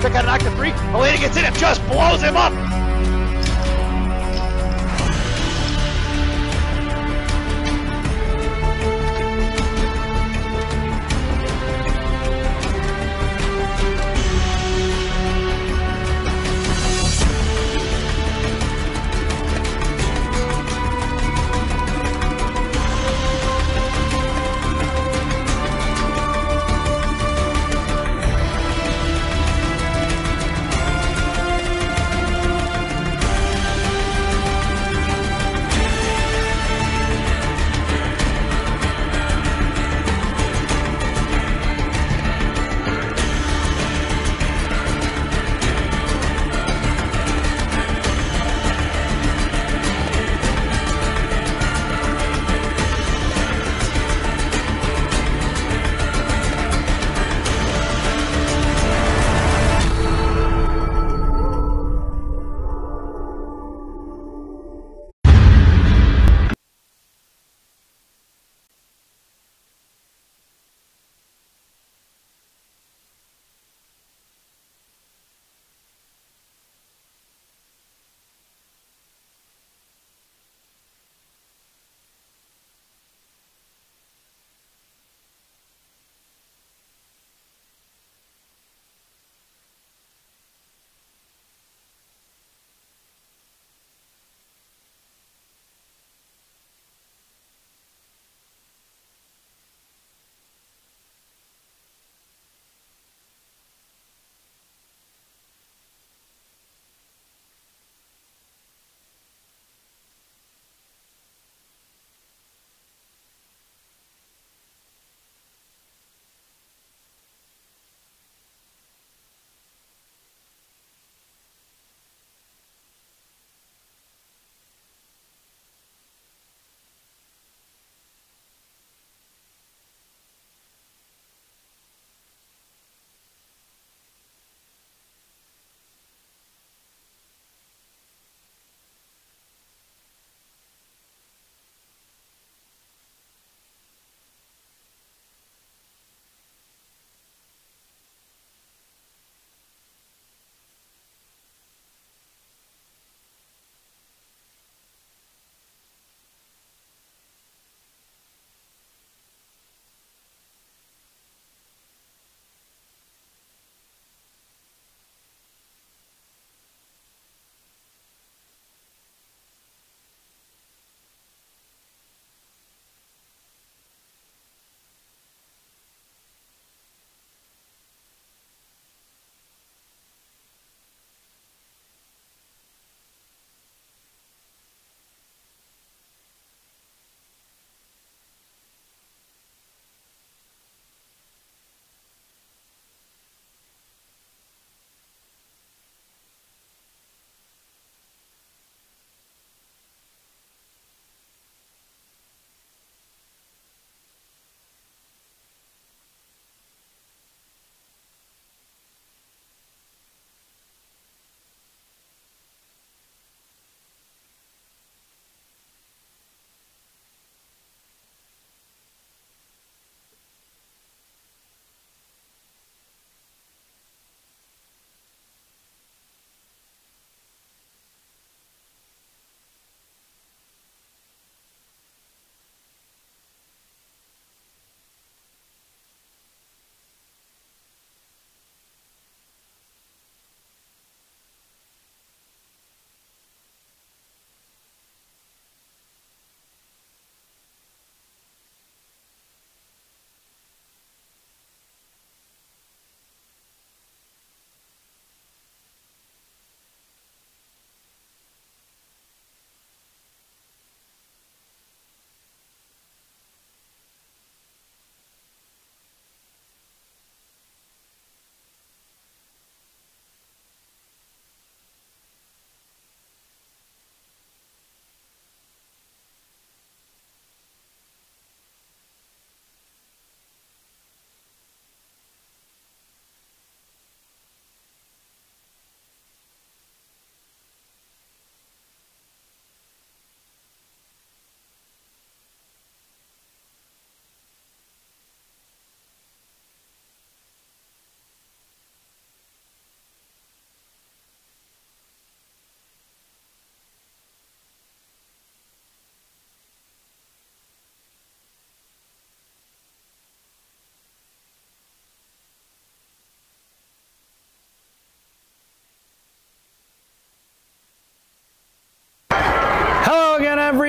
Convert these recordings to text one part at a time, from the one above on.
stick out an active 3. Elena gets in and just blows him up.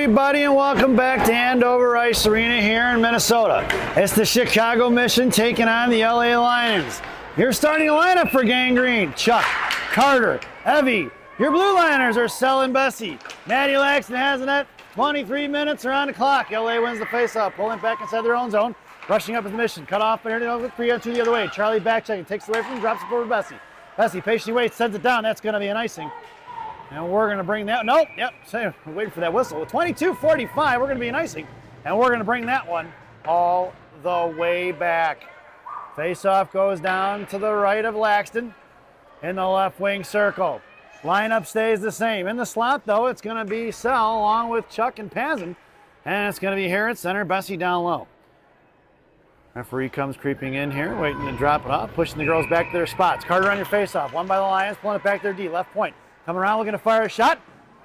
everybody, and welcome back to Andover Ice Arena here in Minnesota. It's the Chicago Mission taking on the LA Lions. Your starting lineup for Gang Green: Chuck, Carter, Evie. Your blue liners are Sel and Bessie. Maddie Laxton has the net. 23 minutes are on the clock. LA wins the faceoff, pulling back inside their own zone. Rushing up his mission, cut off and over 3-on-2 the other way. Charlie back checking, takes it away from him, drops it over to Bessie. Bessie patiently waits, sends it down. That's going to be an icing. And we're going to bring that. Nope, yep. So we're waiting for that whistle. With 22:45, we're going to be an icing. And we're going to bring that one all the way back. Face-off goes down to the right of Laxton in the left wing circle. Lineup stays the same. In the slot, though, it's going to be Sel along with Chuck and Pazin. And it's going to be here at center, Bessie down low. Referee comes creeping in here, waiting to drop it off, pushing the girls back to their spots. Carter on your face-off, one by the Lions, pulling it back to their D, left point. Coming around, looking to fire a shot.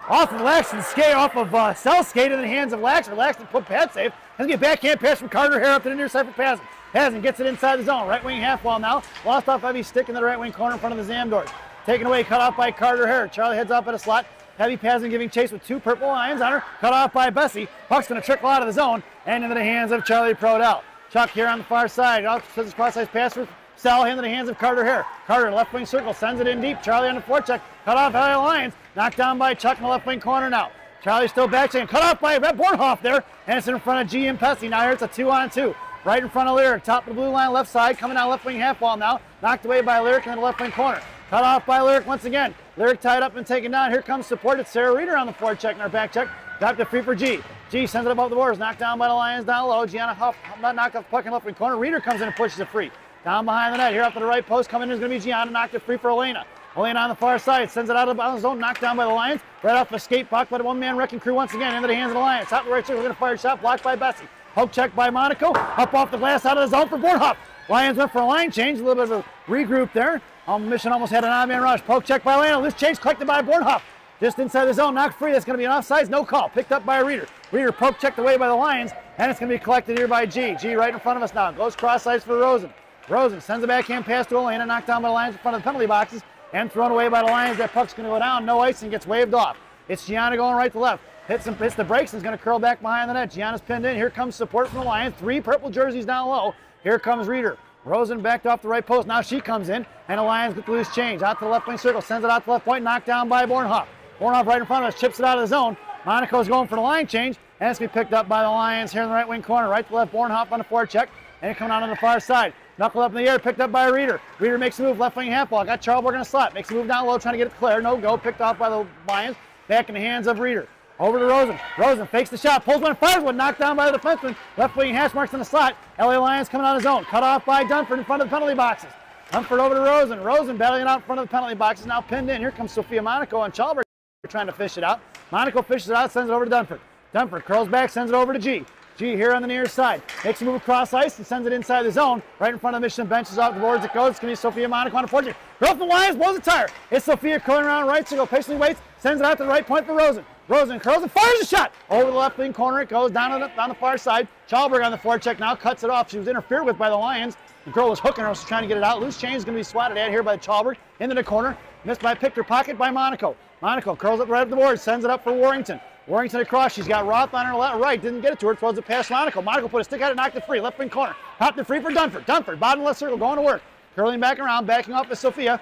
Off of Laxton's skate, off of Sel's skate in the hands of Laxton. Laxton put pad safe. Has to get backhand pass from Carter here up to the near side for Pazin. Pazin gets it inside the zone. Right wing half wall now. Lost off Heavy, stick in the right wing corner in front of the Zamdors. Taken away, cut off by Carter Hare. Charlie heads up at a slot. Heavy Pazin giving chase with two purple Lions on her. Cut off by Bessie. Puck's going to trickle out of the zone and into the hands of Charlie Prodell. Chuck here on the far side. Off to his cross-ice pass for Sel into the hands of Carter Hare. Carter left wing circle, sends it in deep. Charlie on the forecheck. Cut off by the Lions. Knocked down by Chuck in the left wing corner now. Charlie still back checking. Cut off by Red Bornhoff there. And it's in front of G and Pesci. Now here it's a 2-on-2. Right in front of Lyric. Top of the blue line left side. Coming down left wing half wall now. Knocked away by Lyric in the left wing corner. Cut off by Lyric once again. Lyric tied up and taken down. Here comes support. It's Sarah Reeder on the forecheck and our back check. Dropped it free for G. G sends it above the boards. Knocked down by the Lions down low. Gianna Huff knocked off the puck in left wing corner. Reeder comes in and pushes it free. Down behind the net. Here up to the right post. Coming in is going to be Gianna. Knocked it free for Elena. Elena on the far side. Sends it out of the zone. Knocked down by the Lions. Right off the skate puck by the one-man wrecking crew once again. Into the hands of the Lions. Top of the right circle. We're going to fire a shot. Blocked by Bessie. Poke check by Monaco. Up off the glass out of the zone for Bornhoff. Lions went for a line change. A little bit of a regroup there. Mission almost had an odd man rush. Poke check by Elena. Loose change collected by Bornhoff. Just inside the zone, knocked free. That's going to be an offsides, no call. Picked up by Reeder. Reeder poke checked away by the Lions, and it's going to be collected here by G. G right in front of us now. Goes cross ice for Rosen. Rosen sends a backhand pass to Elena, knocked down by the Lions in front of the penalty boxes, and thrown away by the Lions. That puck's going to go down. No icing, gets waved off. It's Gianna going right to left. Hits the brakes and is going to curl back behind the net. Gianna's pinned in. Here comes support from the Lions. 3 purple jerseys down low. Here comes Reeder. Rosen backed off the right post. Now she comes in, and the Lions get the loose change. Out to the left wing circle. Sends it out to the left point. Knocked down by Bornhoff. Bornhoff right in front of us, chips it out of the zone. Monaco's going for the line change, and it's going to be picked up by the Lions here in the right wing corner. Right to left, Bornhoff on the forecheck, and it coming out on the far side. Knuckle up in the air, picked up by Reeder. Reeder makes a move, left wing half ball. Got Charlberg in a slot. Makes a move down low, trying to get it clear. No go, picked off by the Lions. Back in the hands of Reeder. Over to Rosen. Rosen fakes the shot, pulls one, fires one, knocked down by the defenseman. Left wing hash marks in the slot. LA Lions coming out of zone. Cut off by Dunford in front of the penalty boxes. Dunford over to Rosen. Rosen battling out in front of the penalty boxes, now pinned in. Here comes Sophia Monaco and Charlberg trying to fish it out. Monaco fishes it out, sends it over to Dunford. Dunford curls back, sends it over to G. G here on the near side. Makes a move across ice and sends it inside the zone. Right in front of the Mission benches off the boards it goes. It's going to be Sophia Monaco on the forward. Girl from the Lions blows a tire. It's Sophia curling around right circle. Patiently waits. Sends it out to the right point for Rosen. Rosen curls and fires a shot. Over the left wing corner it goes. Down on the far side. Charlberg on the forecheck now cuts it off. She was interfered with by the Lions. The girl was hooking her. Was trying to get it out. Loose change is going to be swatted at here by Charlberg. Into the corner. Missed by picked her pocket by Monaco. Monaco curls it right up the board. Sends it up for Warrington. Warrington across. She's got Roth on her left, right. Didn't get it to her. Throws it past Monaco. Monaco put a stick out and knocked it free. Left wing corner. Popped it free for Dunford. Dunford, bottom left circle, going to work. Curling back around, backing off with Sophia.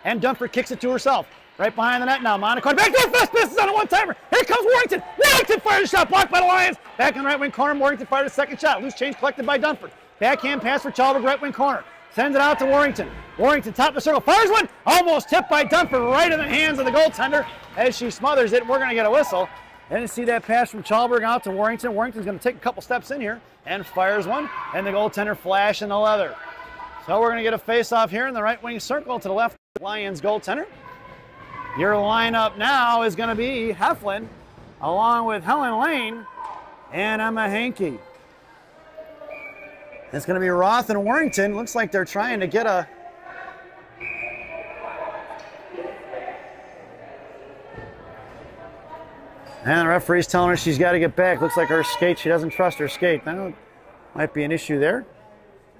And Dunford kicks it to herself. Right behind the net now. Monaco back to her fist. Misses on a one-timer. Here comes Warrington. Warrington fired a shot. Blocked by the Lions. Back in the right wing corner. Warrington fired a second shot. Loose change collected by Dunford. Backhand pass for Charlberg, right wing corner. Sends it out to Warrington. Warrington top of the circle. Fires one. Almost tipped by Dunford right in the hands of the goaltender as she smothers it. We're going to get a whistle. Didn't see that pass from Charlberg out to Warrington. Warrington's going to take a couple steps in here and fires one. And the goaltender flash in the leather. So we're going to get a face-off here in the right wing circle to the left Lions goaltender. Your lineup now is going to be Heflin along with Helen Lane and Emma Hankey. It's going to be Roth and Warrington. Looks like they're trying to get a... And the referee's telling her she's got to get back. Looks like her skate, she doesn't trust her skate. That might be an issue there.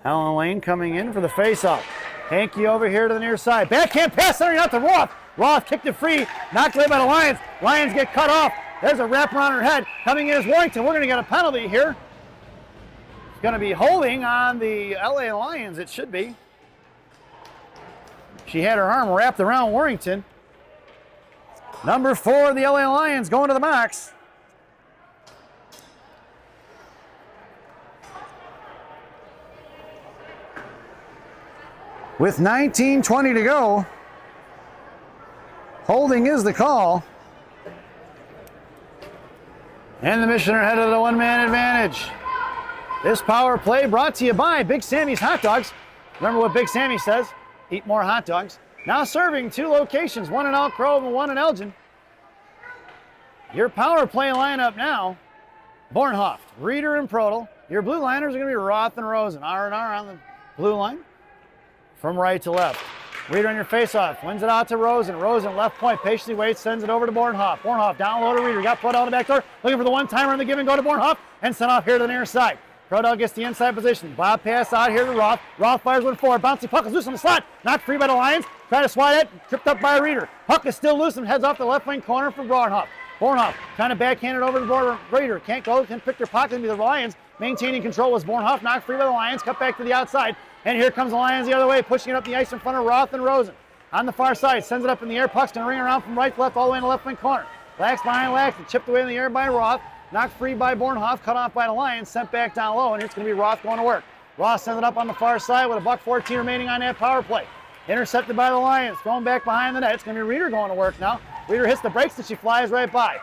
Helen Lane coming in for the face-off. Hankey over here to the near side. Backhand pass centering out to Roth. Roth kicked it free. Knocked away by the Lions. Lions get cut off. There's a wrap around her head. Coming in is Warrington. We're going to get a penalty here. It's going to be holding on the LA Lions, it should be. She had her arm wrapped around Warrington. Number 4 of the LA Lions going to the box. With 19:20 to go, holding is the call. And the Mission are headed to the one-man advantage. This power play brought to you by Big Sammy's Hot Dogs. Remember what Big Sammy says, eat more hot dogs. Now serving 2 locations, one in Elk Grove and one in Elgin. Your power play lineup now, Bornhoft, Reeder, and Prodel. Your blue liners are going to be Roth and Rosen. R&R on the blue line. From right to left. Reeder on your face-off. Wins it out to Rosen. Rosen, left point. Patiently waits. Sends it over to Bornhoft. Bornhoft down low to Reeder. Got put out the back door. Looking for the one-timer on the give and go to Bornhoft. And sent off here to the near side. Prodel gets the inside position. Bob pass out here to Roth. Roth fires one forward. Bouncy puck is loose on the slot. Knocked free by the Lions. Try to swat it. Tripped up by Reeder. Puck is still loose and heads off the left wing corner for Bornhoft. Bornhoft trying to backhand it over to Reeder. Can't go. Can pick their pocket into the Lions. Maintaining control was Bornhoft. Knocked free by the Lions. Cut back to the outside. And here comes the Lions the other way, pushing it up the ice in front of Roth and Rosen. On the far side, sends it up in the air. Puck's going to ring around from right to left all the way in the left wing corner. Lax behind Lax, chipped away in the air by Roth. Knocked free by Bornhoft, cut off by the Lions, sent back down low, and it's going to be Roth going to work. Roth sends it up on the far side with $1:14 remaining on that power play. Intercepted by the Lions, thrown back behind the net. It's going to be Reeder going to work now. Reeder hits the brakes and she flies right by.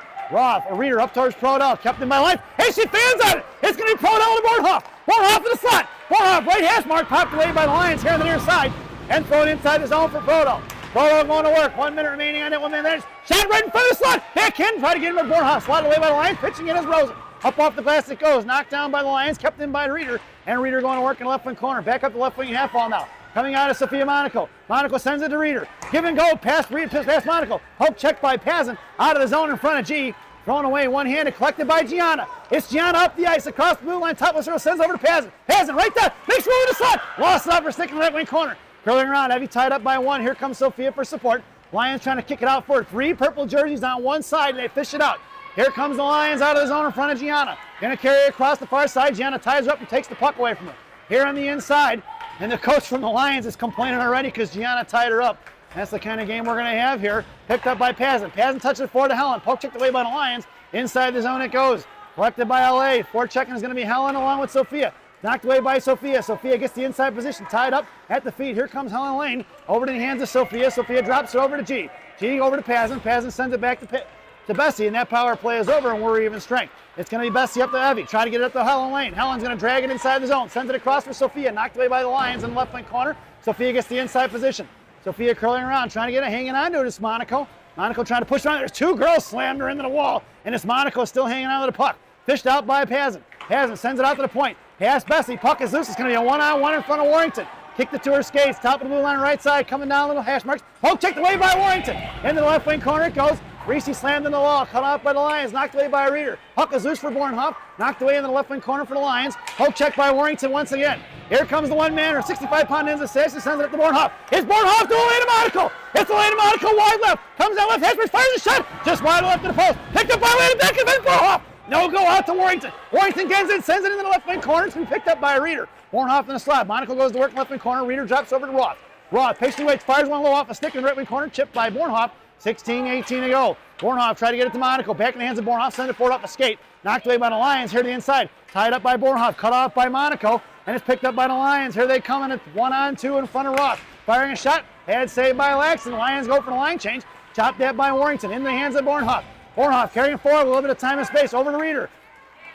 Reeder up towards Prodel, kept in by life. Hey, she fans on it! It's going to be Prodel to Bornhoft. Bornhoft to the slot. Bornhoft, right hash mark, popped away by the Lions here on the near side, and thrown inside the zone for Prodel. Prodel going to work. 1 minute remaining on that 1 minute. Shot right in front of the slot. Backhand, try to get him at Bornhoft. Slotted away by the Lions. Pitching in is Rosen. Up off the glass it goes. Knocked down by the Lions. Kept in by Reeder. And Reeder going to work in the left wing corner. Back up the left wing half ball now. Coming out of Sophia Monaco. Monaco sends it to Reeder. Give and go. Past Reeder, past Monaco. Hope checked by Pazin. Out of the zone in front of G. Thrown away one-handed, collected by Gianna. It's Gianna up the ice, across the blue line, top of the circle, sends over to Pazin. Pazin right there, makes room in the slot. Lost it out for stick in the right wing corner. Curling around, Evie tied up by 1. Here comes Sophia for support. Lions trying to kick it out for 3 purple jerseys on one side, and they fish it out. Here comes the Lions out of the zone in front of Gianna. Gonna carry it across the far side. Gianna ties her up and takes the puck away from her. Here on the inside, and the coach from the Lions is complaining already because Gianna tied her up. That's the kind of game we're going to have here. Picked up by Pazin. Pazin touches it forward to Helen. Poke checked away by the Lions. Inside the zone it goes. Collected by LA. Forechecking is going to be Helen along with Sophia. Knocked away by Sophia. Sophia gets the inside position. Tied up at the feet. Here comes Helen Lane. Over to the hands of Sophia. Sophia drops it over to G. G over to Pazin. Pazin sends it back to Bessie, and that power play is over, and we're even strength. It's going to be Bessie up to Evie. Try to get it up to Helen Lane. Helen's going to drag it inside the zone. Sends it across for Sophia. Knocked away by the Lions in the left wing corner. Sophia gets the inside position. Sophia curling around, trying to get it, hanging on to it. It's Monaco. Monaco trying to push around. There's 2 girls slammed her into the wall, and it's Monaco still hanging on to the puck. Fished out by Pazin. Pazin sends it out to the point. Pass Bessie. Puck is loose. It's going to be a 1-on-1 in front of Warrington. Kicked it to her skates. Top of the blue line right side. Coming down little hash marks. Poke checked away by Warrington. Into the left wing corner it goes. Reese slammed in the wall. Cut off by the Lions. Knocked away by a Reeder. Puck is loose for Bornhoft. Knocked away in the left wing corner for the Lions. Poke checked by Warrington once again. Here comes the one man, her 65-pound ends assist, and sends it up to Bornhoft. It's Bornhoft to Elena Monaco. It's Elena Monaco wide left. Comes down left, Hesper fires a shot. Just wide left to the post. Picked up by Elena back and then Bornhoft. No go out to Warrington. Warrington gets it, sends it into the left wing corner. It's been picked up by a Reeder. Bornhoft in the slot. Monaco goes to work in left wing corner. Reeder drops over to Roth. Roth patiently waits, fires one low off a stick in the right wing corner. Chipped by Bornhoft. 16-18 to go. Bornhoft tried to get it to Monaco. Back in the hands of Bornhoft. Send it forward off a skate. Knocked away by the Lions. Here to the inside. Tied up by Bornhoft. Cut off by Monaco. And it's picked up by the Lions. Here they come, and it's 1-on-2 in front of Roth. Firing a shot. Head saved by Laxton. The Lions go for the line change. Chopped that by Warrington. In the hands of Bornhoft. Bornhoft carrying forward with a little bit of time and space. Over to Reeder.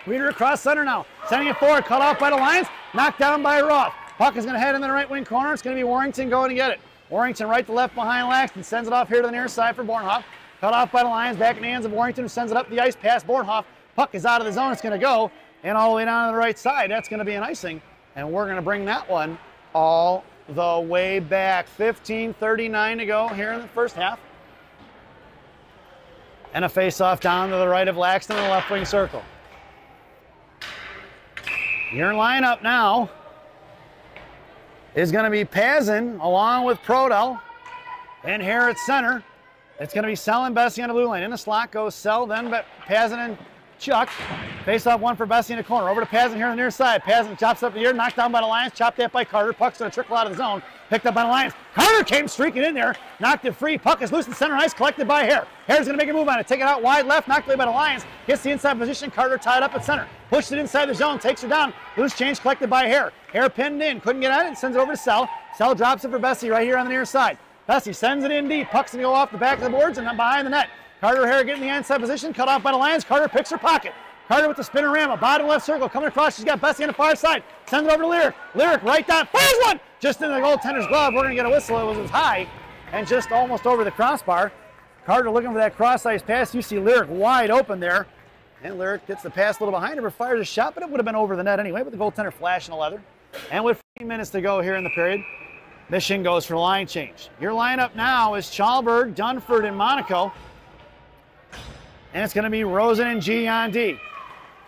Reeder across center now. Sending it forward. Cut off by the Lions. Knocked down by Roth. Puck is going to head in the right wing corner. It's going to be Warrington going to get it. Warrington right to left behind Laxton. Sends it off here to the near side for Bornhoft. Cut off by the Lions. Back in the hands of Warrington, who sends it up the ice past Bornhoft. Puck is out of the zone. It's going to go. And all the way down to the right side. That's going to be an icing. And we're going to bring that one all the way back. 15:39 to go here in the first half. And a face-off down to the right of Laxton in the left wing circle. Your lineup now is going to be Pazin along with Prodel. And here at center It's going to be Sell and Bessie on the blue line. In the slot goes Sell, then Pazin and Chuck. Face off one for Bessie in the corner. Over to Pazin here on the near side. Pazin chops up the air, knocked down by the Lions, chopped that by Carter. Puck's going to trickle out of the zone, picked up by the Lions. Carter came streaking in there, knocked it free. Puck is loose in center ice, collected by Hare. Hare's going to make a move on it, take it out wide left, knocked away by the Lions. Gets the inside position, Carter tied up at center. Pushed it inside the zone, takes her down. Loose change collected by Hare. Hare pinned in, couldn't get at it, and sends it over to Sell. Sell drops it for Bessie right here on the near side. Bessie sends it in deep. Puck's going to go off the back of the boards and then behind the net. Carter Hare getting the inside position, cut off by the Lions. Carter picks her pocket. Carter with the spinorama, bottom left circle, coming across. She's got Bessie on the far side. Sends it over to Lyric. Lyric right down, fires one! Just into the goaltender's glove. We're going to get a whistle. It was high and just almost over the crossbar. Carter looking for that cross-ice pass. You see Lyric wide open there. And Lyric gets the pass a little behind her, fires a shot, but it would have been over the net anyway, but the goaltender flashing the leather. And with 15 minutes to go here in the period, Mission goes for line change. Your lineup now is Chalberg, Dunford, and Monaco. And it's going to be Rosen and G on D.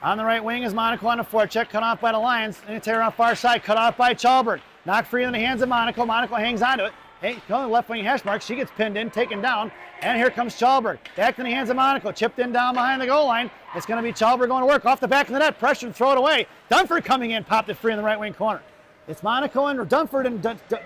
On the right wing is Monaco on the forecheck, cut off by the Lions. And it's here on far side, cut off by Chalberg. Knocked free in the hands of Monaco. Monaco hangs onto it. Hey, going left wing hash mark. She gets pinned in, taken down. And here comes Chalberg. Back in the hands of Monaco. Chipped in down behind the goal line. It's going to be Chalberg going to work off the back of the net. Pressure to throw it away. Dunford coming in, popped it free in the right wing corner. It's Monaco and Dunford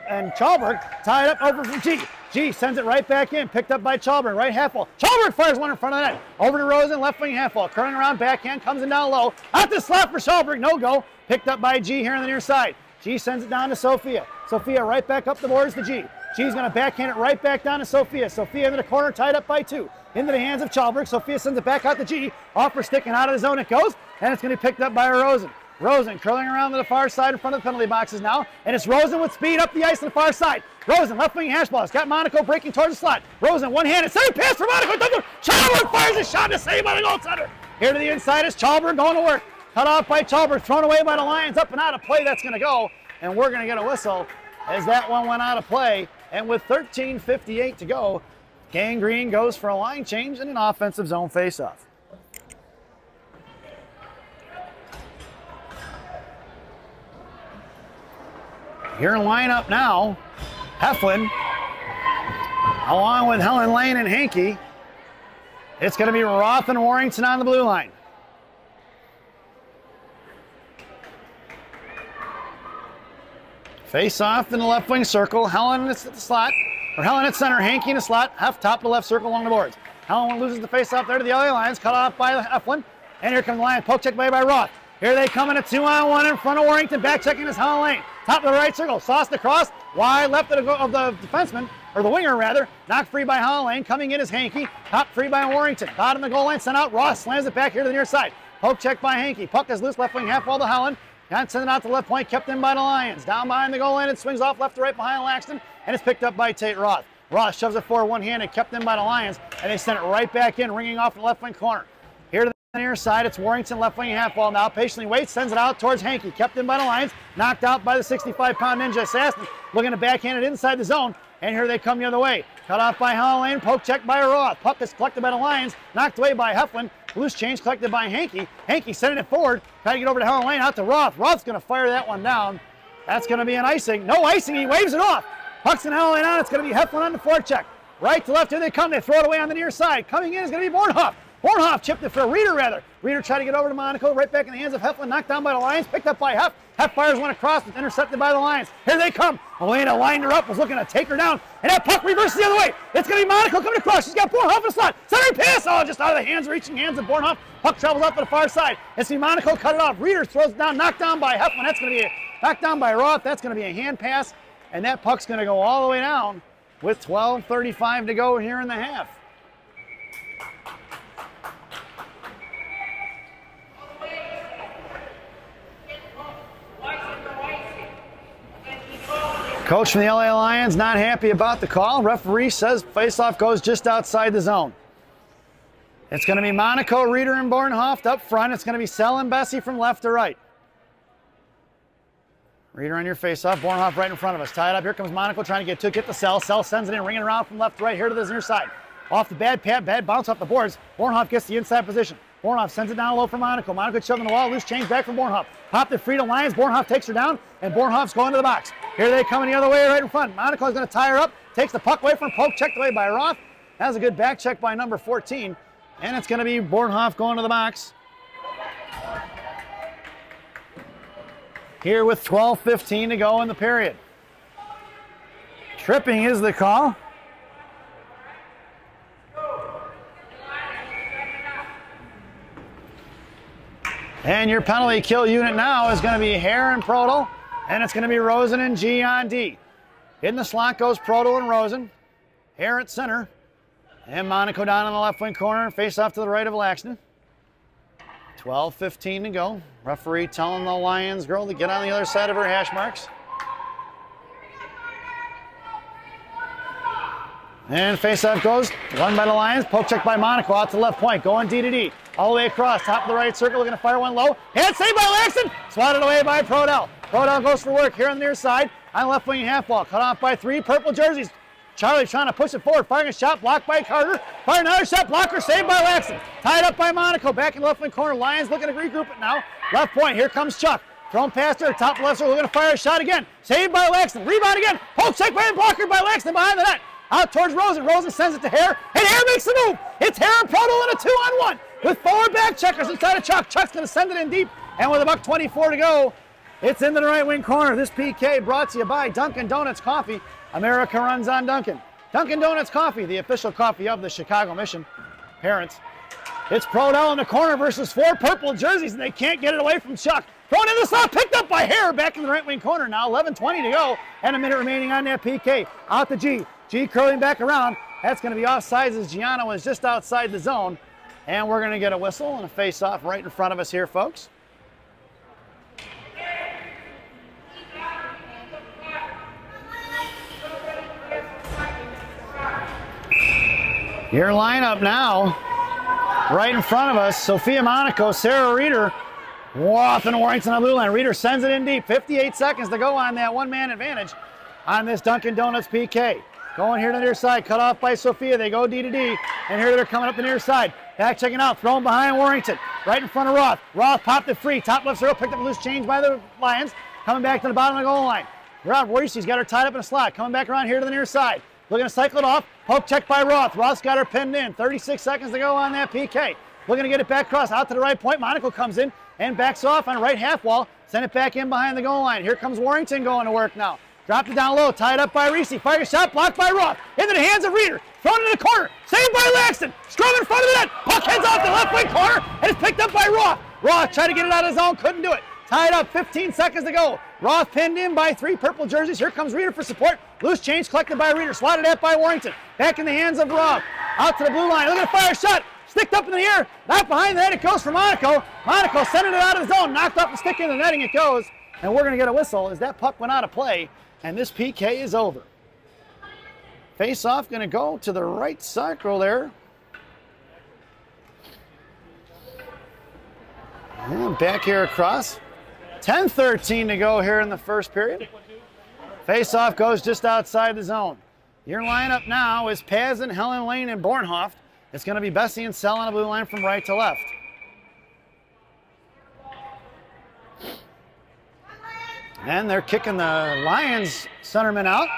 and Chalberg tied up over from G. G sends it right back in, picked up by Chalberg, right half wall. Chalberg fires one in front of the net. Over to Rosen, left wing half wall. Curling around, backhand, comes in down low. Out the slot for Chalberg, no go. Picked up by G here on the near side. G sends it down to Sophia. Sophia right back up the boards to G. G's going to backhand it right back down to Sophia. Sophia into the corner, tied up by 2. Into the hands of Chalberg. Sophia sends it back out to G. Off her stick and out of the zone it goes. And it's going to be picked up by Rosen. Rosen curling around to the far side in front of the penalty boxes now. And it's Rosen with speed up the ice on the far side. Rosen, left wing hash ball. It's got Monaco breaking towards the slot. Rosen, one-handed, save pass for Monaco. Chalberg fires a shot to save by the goaltender. Here to the inside is Chalberg going to work. Cut off by Chalberg, thrown away by the Lions. Up and out of play, that's going to go. And we're going to get a whistle as that one went out of play. And with 13:58 to go, Gang Green goes for a line change and an offensive zone faceoff. Here in lineup now, Heflin, along with Helen Lane and Hankey. It's going to be Roth and Warrington on the blue line. Face off in the left wing circle. Helen at the slot, or Helen at center. Hankey in the slot. Half top to the left circle along the boards. Helen loses the face off there to the LA Lions. Cut off by Heflin. And here comes the Lions. Poke check by Roth. Here they come in a 2-on-1 in front of Warrington. Back checking is Helen Lane. Top of the right circle. Sauced across. Wide left of the defenseman, or the winger rather. Knocked free by Helen Lane. Coming in is Hankey. Top free by Warrington. Bottom of the goal line. Sent out. Ross slams it back here to the near side. Poke check by Hankey. Puck is loose. Left wing half wall to Helen. Got sent it out to the left point. Kept in by the Lions. Down behind the goal line. It swings off left to right behind Laxton. And it's picked up by Tate Roth. Roth shoves it forward one-handed. Kept in by the Lions. And they send it right back in, ringing off in the left wing corner. Here to the near side, it's Warrington left wing half ball now. Patiently waits, sends it out towards Hankey. Kept in by the Lions. Knocked out by the 65-pound Ninja Assassin. Looking to backhand it inside the zone. And here they come the other way. Cut off by Helen Lane. Poke check by Roth. Puck is collected by the Lions. Knocked away by Heflin. Loose change collected by Hankey. Hankey sending it forward. Trying to get over to Helen Lane. Out to Roth. Roth's going to fire that one down. That's going to be an icing. No icing. He waves it off. Puck's in Helen Lane on. It's going to be Heflin on the forecheck. Right to left. Here they come. They throw it away on the near side. Coming in is going to be Bornhoff. Bornhoff chipped it for Reeder, rather. Reeder tried to get over to Monaco. Right back in the hands of Heflin. Knocked down by the Lions. Picked up by Hef. Hef fires one across. It's intercepted by the Lions. Here they come. Elena lined her up. Was looking to take her down. And that puck reverses the other way. It's going to be Monaco coming across. She's got Bornhoff in the slot. Centering pass. Oh, just out of the hands, reaching hands of Bornhoff. Puck travels out to the far side. And see Monaco cut it off. Reeder throws it down. Knocked down by Heflin. That's going to be knocked down by Roth. That's going to be a hand pass. And that puck's going to go all the way down with 12:35 to go here in the half. Coach from the LA Lions not happy about the call. Referee says faceoff goes just outside the zone. It's going to be Monaco, Reeder, and Bornhoff up front. It's going to be Sell and Bessie from left to right. Reeder on your faceoff. Bornhoff right in front of us. Tied up. Here comes Monaco trying to get the Sell. Sell sends it in, ringing around from left to right here to the near side. Off the bad bounce off the boards. Bornhoff gets the inside position. Bornhoff sends it down low for Monaco. Monaco shoving the wall. Loose change back from Bornhoff. Popped it free to Lions. Bornhoff takes her down, and Bornhoff's going to the box. Here they come in the other way right in front. Monaco's going to tie her up. Takes the puck away from Poke. Checked away by Roth. That was a good back check by number 14. And it's going to be Bornhoff going to the box. Here with 12:15 to go in the period. Tripping is the call. And your penalty kill unit now is going to be Hare and Prodel, and it's going to be Rosen and G on D. In the slot goes Prodel and Rosen. Hare at center. And Monaco down in the left wing corner, face off to the right of Laxton. 12:15 to go. Referee telling the Lions girl to get on the other side of her hash marks. And face-off goes, won by the Lions, poke check by Monaco, out to the left point, going D to D, all the way across, top of the right circle, looking to fire one low, and saved by Laxton, swatted away by Prodel. Prodel goes for work here on the near side, on the left wing half wall, cut off by 3 purple jerseys. Charlie trying to push it forward, firing a shot, blocked by Carter, firing another shot, blocker, saved by Laxton. Tied up by Monaco, back in the left wing corner, Lions looking to regroup it now. Left point, here comes Chuck. Thrown past her, top left circle, looking to fire a shot again. Saved by Laxton, rebound again, poke check by and blocker by Laxton behind the net. Out towards Rosen. Rosen sends it to Hare, and Hare makes the move. It's Hare and Prodel in a 2-on-1 with 4 back checkers inside of Chuck. Chuck's going to send it in deep, and with $1:24 to go, it's into the right wing corner. This PK brought to you by Dunkin' Donuts Coffee. America runs on Dunkin'. Dunkin' Donuts Coffee, the official coffee of the Chicago Mission. Parents. It's Prodel in the corner versus 4 purple jerseys, and they can't get it away from Chuck. Thrown in the slot, picked up by Hare, back in the right wing corner now. 11:20 to go, and a minute remaining on that PK. Out to G. G curling back around. That's going to be offsides as Gianna was just outside the zone. And we're going to get a whistle and a face-off right in front of us here, folks. Your lineup now, right in front of us, Sophia Monaco, Sarah Reeder, Roth and Warrington on the blue line. Reeder sends it in deep. 58 seconds to go on that one-man advantage on this Dunkin' Donuts PK. Going here to the near side, cut off by Sophia. They go D to D, and here they're coming up the near side. Back checking out, thrown behind Warrington. Right in front of Roth. Roth popped it free. Top left circle, picked up a loose change by the Lions. Coming back to the bottom of the goal line. Reese's got her tied up in a slot. Coming back around here to the near side. Looking to cycle it off. Poke check by Roth. Roth's got her pinned in. 36 seconds to go on that PK. Looking to get it back across, out to the right point. Monaco comes in and backs off on right half wall. Send it back in behind the goal line. Here comes Warrington going to work now. Dropped it down low, tied up by Reese. Fire a shot, blocked by Roth. Into the hands of Reeder. Thrown into the corner. Saved by Laxton. Scrum in front of the net. Puck heads off the left wing corner, and it's picked up by Roth. Roth tried to get it out of his zone, couldn't do it. Tied up, 15 seconds to go. Roth pinned in by 3 purple jerseys. Here comes Reeder for support. Loose change collected by Reeder. Slotted at by Warrington. Back in the hands of Roth. Out to the blue line. Look at a fire shot. Sticked up in the air. Not behind the net. It goes for Monaco. Monaco sending it out of the zone. Knocked off the stick in the netting. It goes. And we're going to get a whistle as that puck went out of play. And this PK is over. Face-off going to go to the right circle there. And back here across. 10:13 to go here in the first period. Face-off goes just outside the zone. Your lineup now is Pazin, Helen Lane, and Bornhoff. It's going to be Bessie and Sell on the blue line from right to left. And they're kicking the Lions centerman out.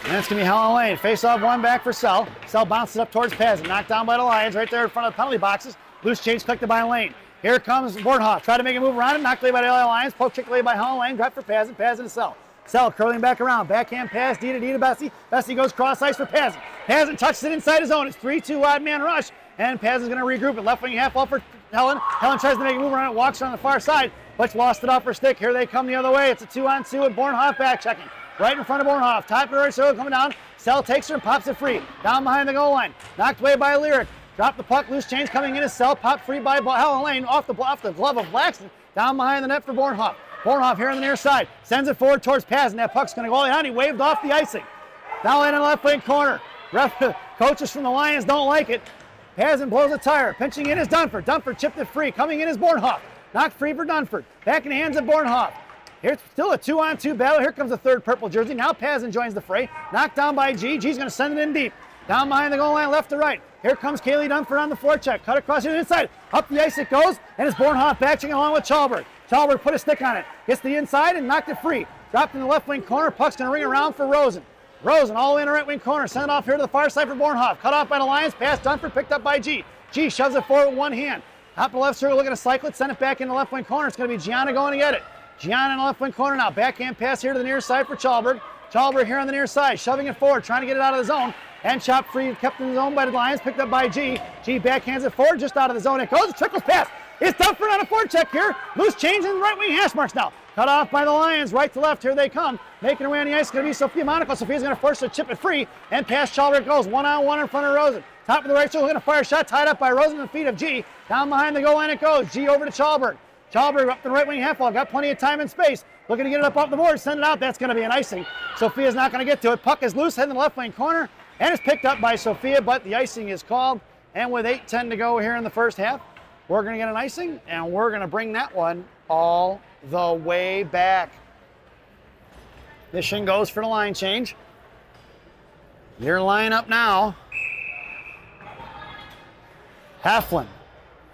And it's going to be Helen Lane. Face-off one back for Sell. Sell bounces up towards Pazin. Knocked down by the Lions right there in front of the penalty boxes. Loose change collected by Lane. Here comes Bornhoff. Tried to make a move around him. Knocked away by the LA Lions. Poke check away by Helen Lane. Drop for Pazin. Pazin to Sell. Sell curling back around. Backhand pass. D to Bessie. Bessie goes cross ice for Pazin. Pazin touches it inside his own. It's 3-2 odd man rush. And Pazin's going to regroup it. Left wing half wall for Helen. Helen tries to make a move around it. Walks on the far side. Butch lost it off her stick. Here they come the other way. It's a 2-on-2 with Bornhoff back checking. Right in front of Bornhoff. Top of the right circle coming down. Sell takes her and pops it free. Down behind the goal line. Knocked away by Lyric. Dropped the puck. Loose change coming in as Sell. Popped free by Helen Lane. Off the glove of Laxton. Down behind the net for Bornhoff. Bornhoff here on the near side. Sends it forward towards Pazin. That puck's going to go all the way down. He waved off the icing. Now in the left wing corner. Coaches from the Lions don't like it. Pazin blows a tire. Pinching in is Dunford. Dunford chipped it free. Coming in is Bornhoff. Knocked free for Dunford. Back in the hands of Bornhoff. Here's still a 2-on-2 battle. Here comes the third purple jersey. Now Pazin joins the fray. Knocked down by G. G's going to send it in deep. Down behind the goal line, left to right. Here comes Kaylee Dunford on the forecheck. Cut across the inside. Up the ice it goes. And it's Bornhoff batching along with Chalberg. Chalberg put a stick on it. Gets the inside and knocked it free. Dropped in the left wing corner. Puck's going to ring around for Rosen. Rosen all the way in the right wing corner. Send it off here to the far side for Bornhoff. Cut off by the Lions. Pass Dunford, picked up by G. G shoves it forward with one hand. Top of the left circle, looking to cycle it. Send it back in the left wing corner. It's going to be Gianna going to get it. Gianna in the left wing corner now. Backhand pass here to the near side for Chalberg. Chalberg here on the near side, shoving it forward, trying to get it out of the zone. And chopped free, kept in the zone by the Lions, picked up by G. G backhands it forward, just out of the zone. It goes, it trickles pass. It's Dunford on a forecheck here. Loose change in the right wing hash marks now. Cut off by the Lions, right to left, here they come. Making her way on the ice, it's going to be Sophia Monaco. Sophia's going to force her to chip it free, and past Chalberg goes, one-on-one in front of Rosen. Top of the right circle, going to fire a shot, tied up by Rosen at the feet of G. Down behind the goal line it goes. G over to Chalberg. Chalberg up the right wing half wall, got plenty of time and space. Looking to get it up off the board, send it out, that's going to be an icing. Sophia's not going to get to it. Puck is loose, heading to the left wing corner, and it's picked up by Sophia, but the icing is called. And with 8:10 to go here in the first half, we're going to get an icing, and we're going to bring that one all the way back. Mission goes for the line change. Your lineup now. Heflin,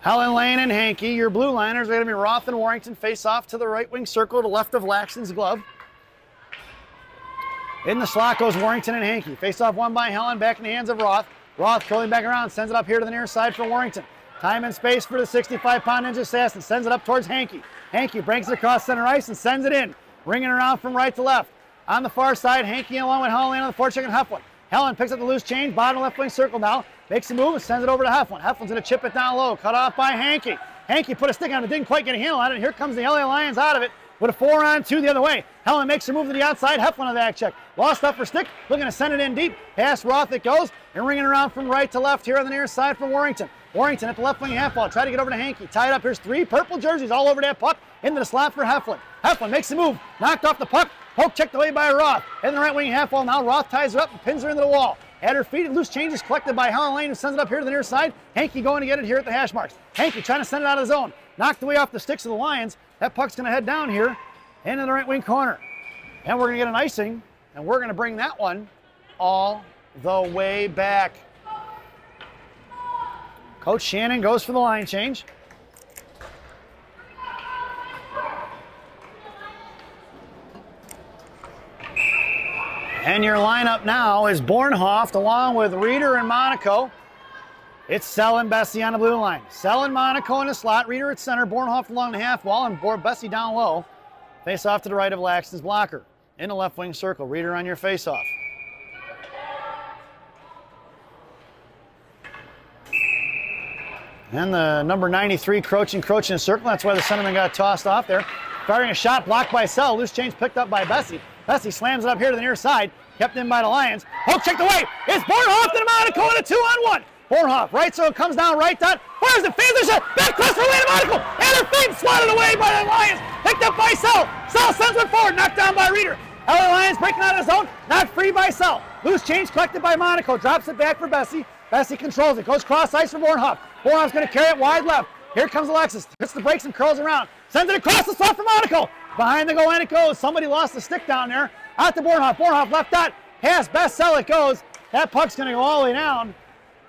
Helen Lane, and Hankey. Your blue liners are going to be Roth and Warrington. Face off to the right wing circle to left of Laxton's glove. In the slot goes Warrington and Hankey. Face off one by Helen, back in the hands of Roth. Roth curling back around, sends it up here to the near side for Warrington. Time and space for the 65-pound Ninja Assassin. Sends it up towards Hankey. Hankey breaks it across center ice and sends it in. Ringing around from right to left. On the far side, Hankey along with Helen Lane on the forecheck and Heflin. Helen picks up the loose change, bottom left wing circle now. Makes a move and sends it over to Heflin. Heflin's going to chip it down low, cut off by Hankey. Hankey put a stick on it, didn't quite get a handle on it. Here comes the LA Lions out of it with a 4-on-2 the other way. Helen makes her move to the outside. Heflin on the back check. Lost up for stick, looking to send it in deep. Past Roth it goes, and ringing around from right to left here on the near side for Warrington. Warrington at the left wing half wall, try to get over to Hankey. Tied up, here's 3 purple jerseys all over that puck. Into the slot for Heflin. Heflin makes the move, knocked off the puck. Poke checked away by Roth. In the right wing half wall now, Roth ties her up and pins her into the wall. At her feet, loose change is collected by Helen Lane, who sends it up here to the near side. Hankey going to get it here at the hash marks. Hankey trying to send it out of the zone. Knocked away off the sticks of the Lions. That puck's going to head down here into the right wing corner. And we're going to get an icing, and we're going to bring that one all the way back. Coach Shannon goes for the line change. And your lineup now is Bornhoff along with Reeder and Monaco. It's Sell and Bessie on the blue line. Sell and Monaco in the slot. Reeder at center. Bornhoff along the half wall and Bessie down low. Face off to the right of Laxton's blocker. In the left wing circle. Reeder on your face off. And the number 93 crouching in a circle. That's why the centerman got tossed off there. Firing a shot blocked by Sell. Loose change picked up by Bessie. Bessie slams it up here to the near side. Kept in by the Lions. Poke checked away. It's Bornhoff to the Monaco in a 2-on-1. Bornhoff, right so it comes down right dot. Fires the phaser shot. Back cross for Lane Monaco. And her feet swatted away by the Lions. Picked up by Sell. Sell sends one forward. Knocked down by Reeder. LA Lions breaking out of the zone. Knocked free by Sell. Loose change collected by Monaco. Drops it back for Bessie. Bessie controls it. Goes cross ice for Bornhoff. Bornhoff's going to carry it wide left. Here comes Alexis. Hits the brakes and curls around. Sends it across the slot for Monaco. Behind the goal line it goes. Somebody lost the stick down there. Out to Bornhoff. Bornhoff left dot. Pass. Best Sell it goes. That puck's going to go all the way down.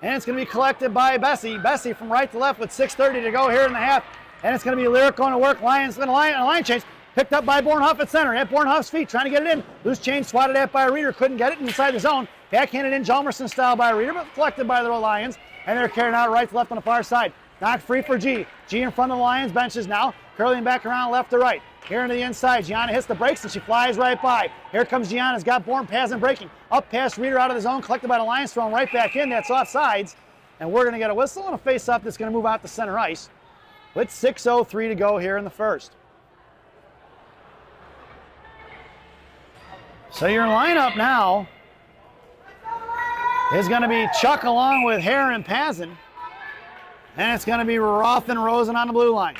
And it's going to be collected by Bessie. Bessie from right to left with 6:30 to go here in the half. And it's going to be Lyric going to work. Lions in a line change. Picked up by Bornhoff at center. At Bornhoff's feet. Trying to get it in. Loose change swatted at by Reeder. Couldn't get it inside the zone. Backhanded in Jalmerson style by Reeder, but collected by the Lions. And they're carrying out right to left on the far side. Knocked free for G. G in front of the Lions benches now. Curling back around left to right. Here into the inside. Gianna hits the brakes and she flies right by. Here comes Gianna's got Born pass and breaking. Up past Reeder out of the zone. Collected by the Lions. Thrown right back in. That's offsides. And we're going to get a whistle and a face-up that's going to move out to center ice. With 6:03 to go here in the first. So your lineup now is going to be Chuck along with Hare and Pazin. And it's going to be Roth and Rosen on the blue line.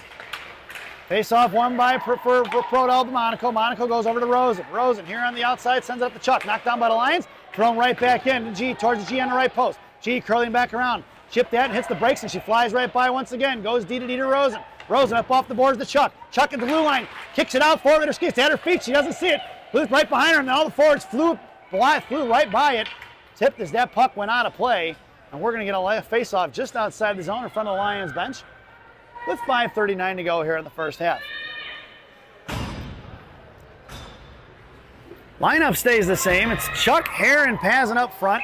Face off one by for Prodell to Monaco. Monaco goes over to Rosen. Rosen here on the outside sends it up to Chuck. Knocked down by the Lions. Thrown right back in to G towards the G on the right post. G curling back around. Chipped that and hits the brakes and she flies right by once again. Goes D to Rosen. Rosen up off the boards to Chuck. Chuck at the blue line. Kicks it out forward at her skis. At her feet. She doesn't see it. Flew right behind her and all the forwards flew right by it. Tipped as that puck went out of play. And we're going to get a face-off just outside the zone in front of the Lions bench with 5:39 to go here in the first half. Lineup stays the same. It's Chuck, Hare, and Pazin up front.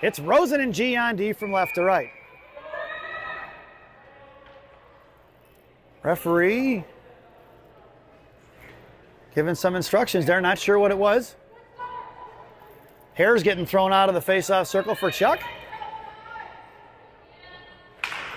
It's Rosen and G on D from left to right. Referee giving some instructions there, not sure what it was. Hare's getting thrown out of the face-off circle for Chuck.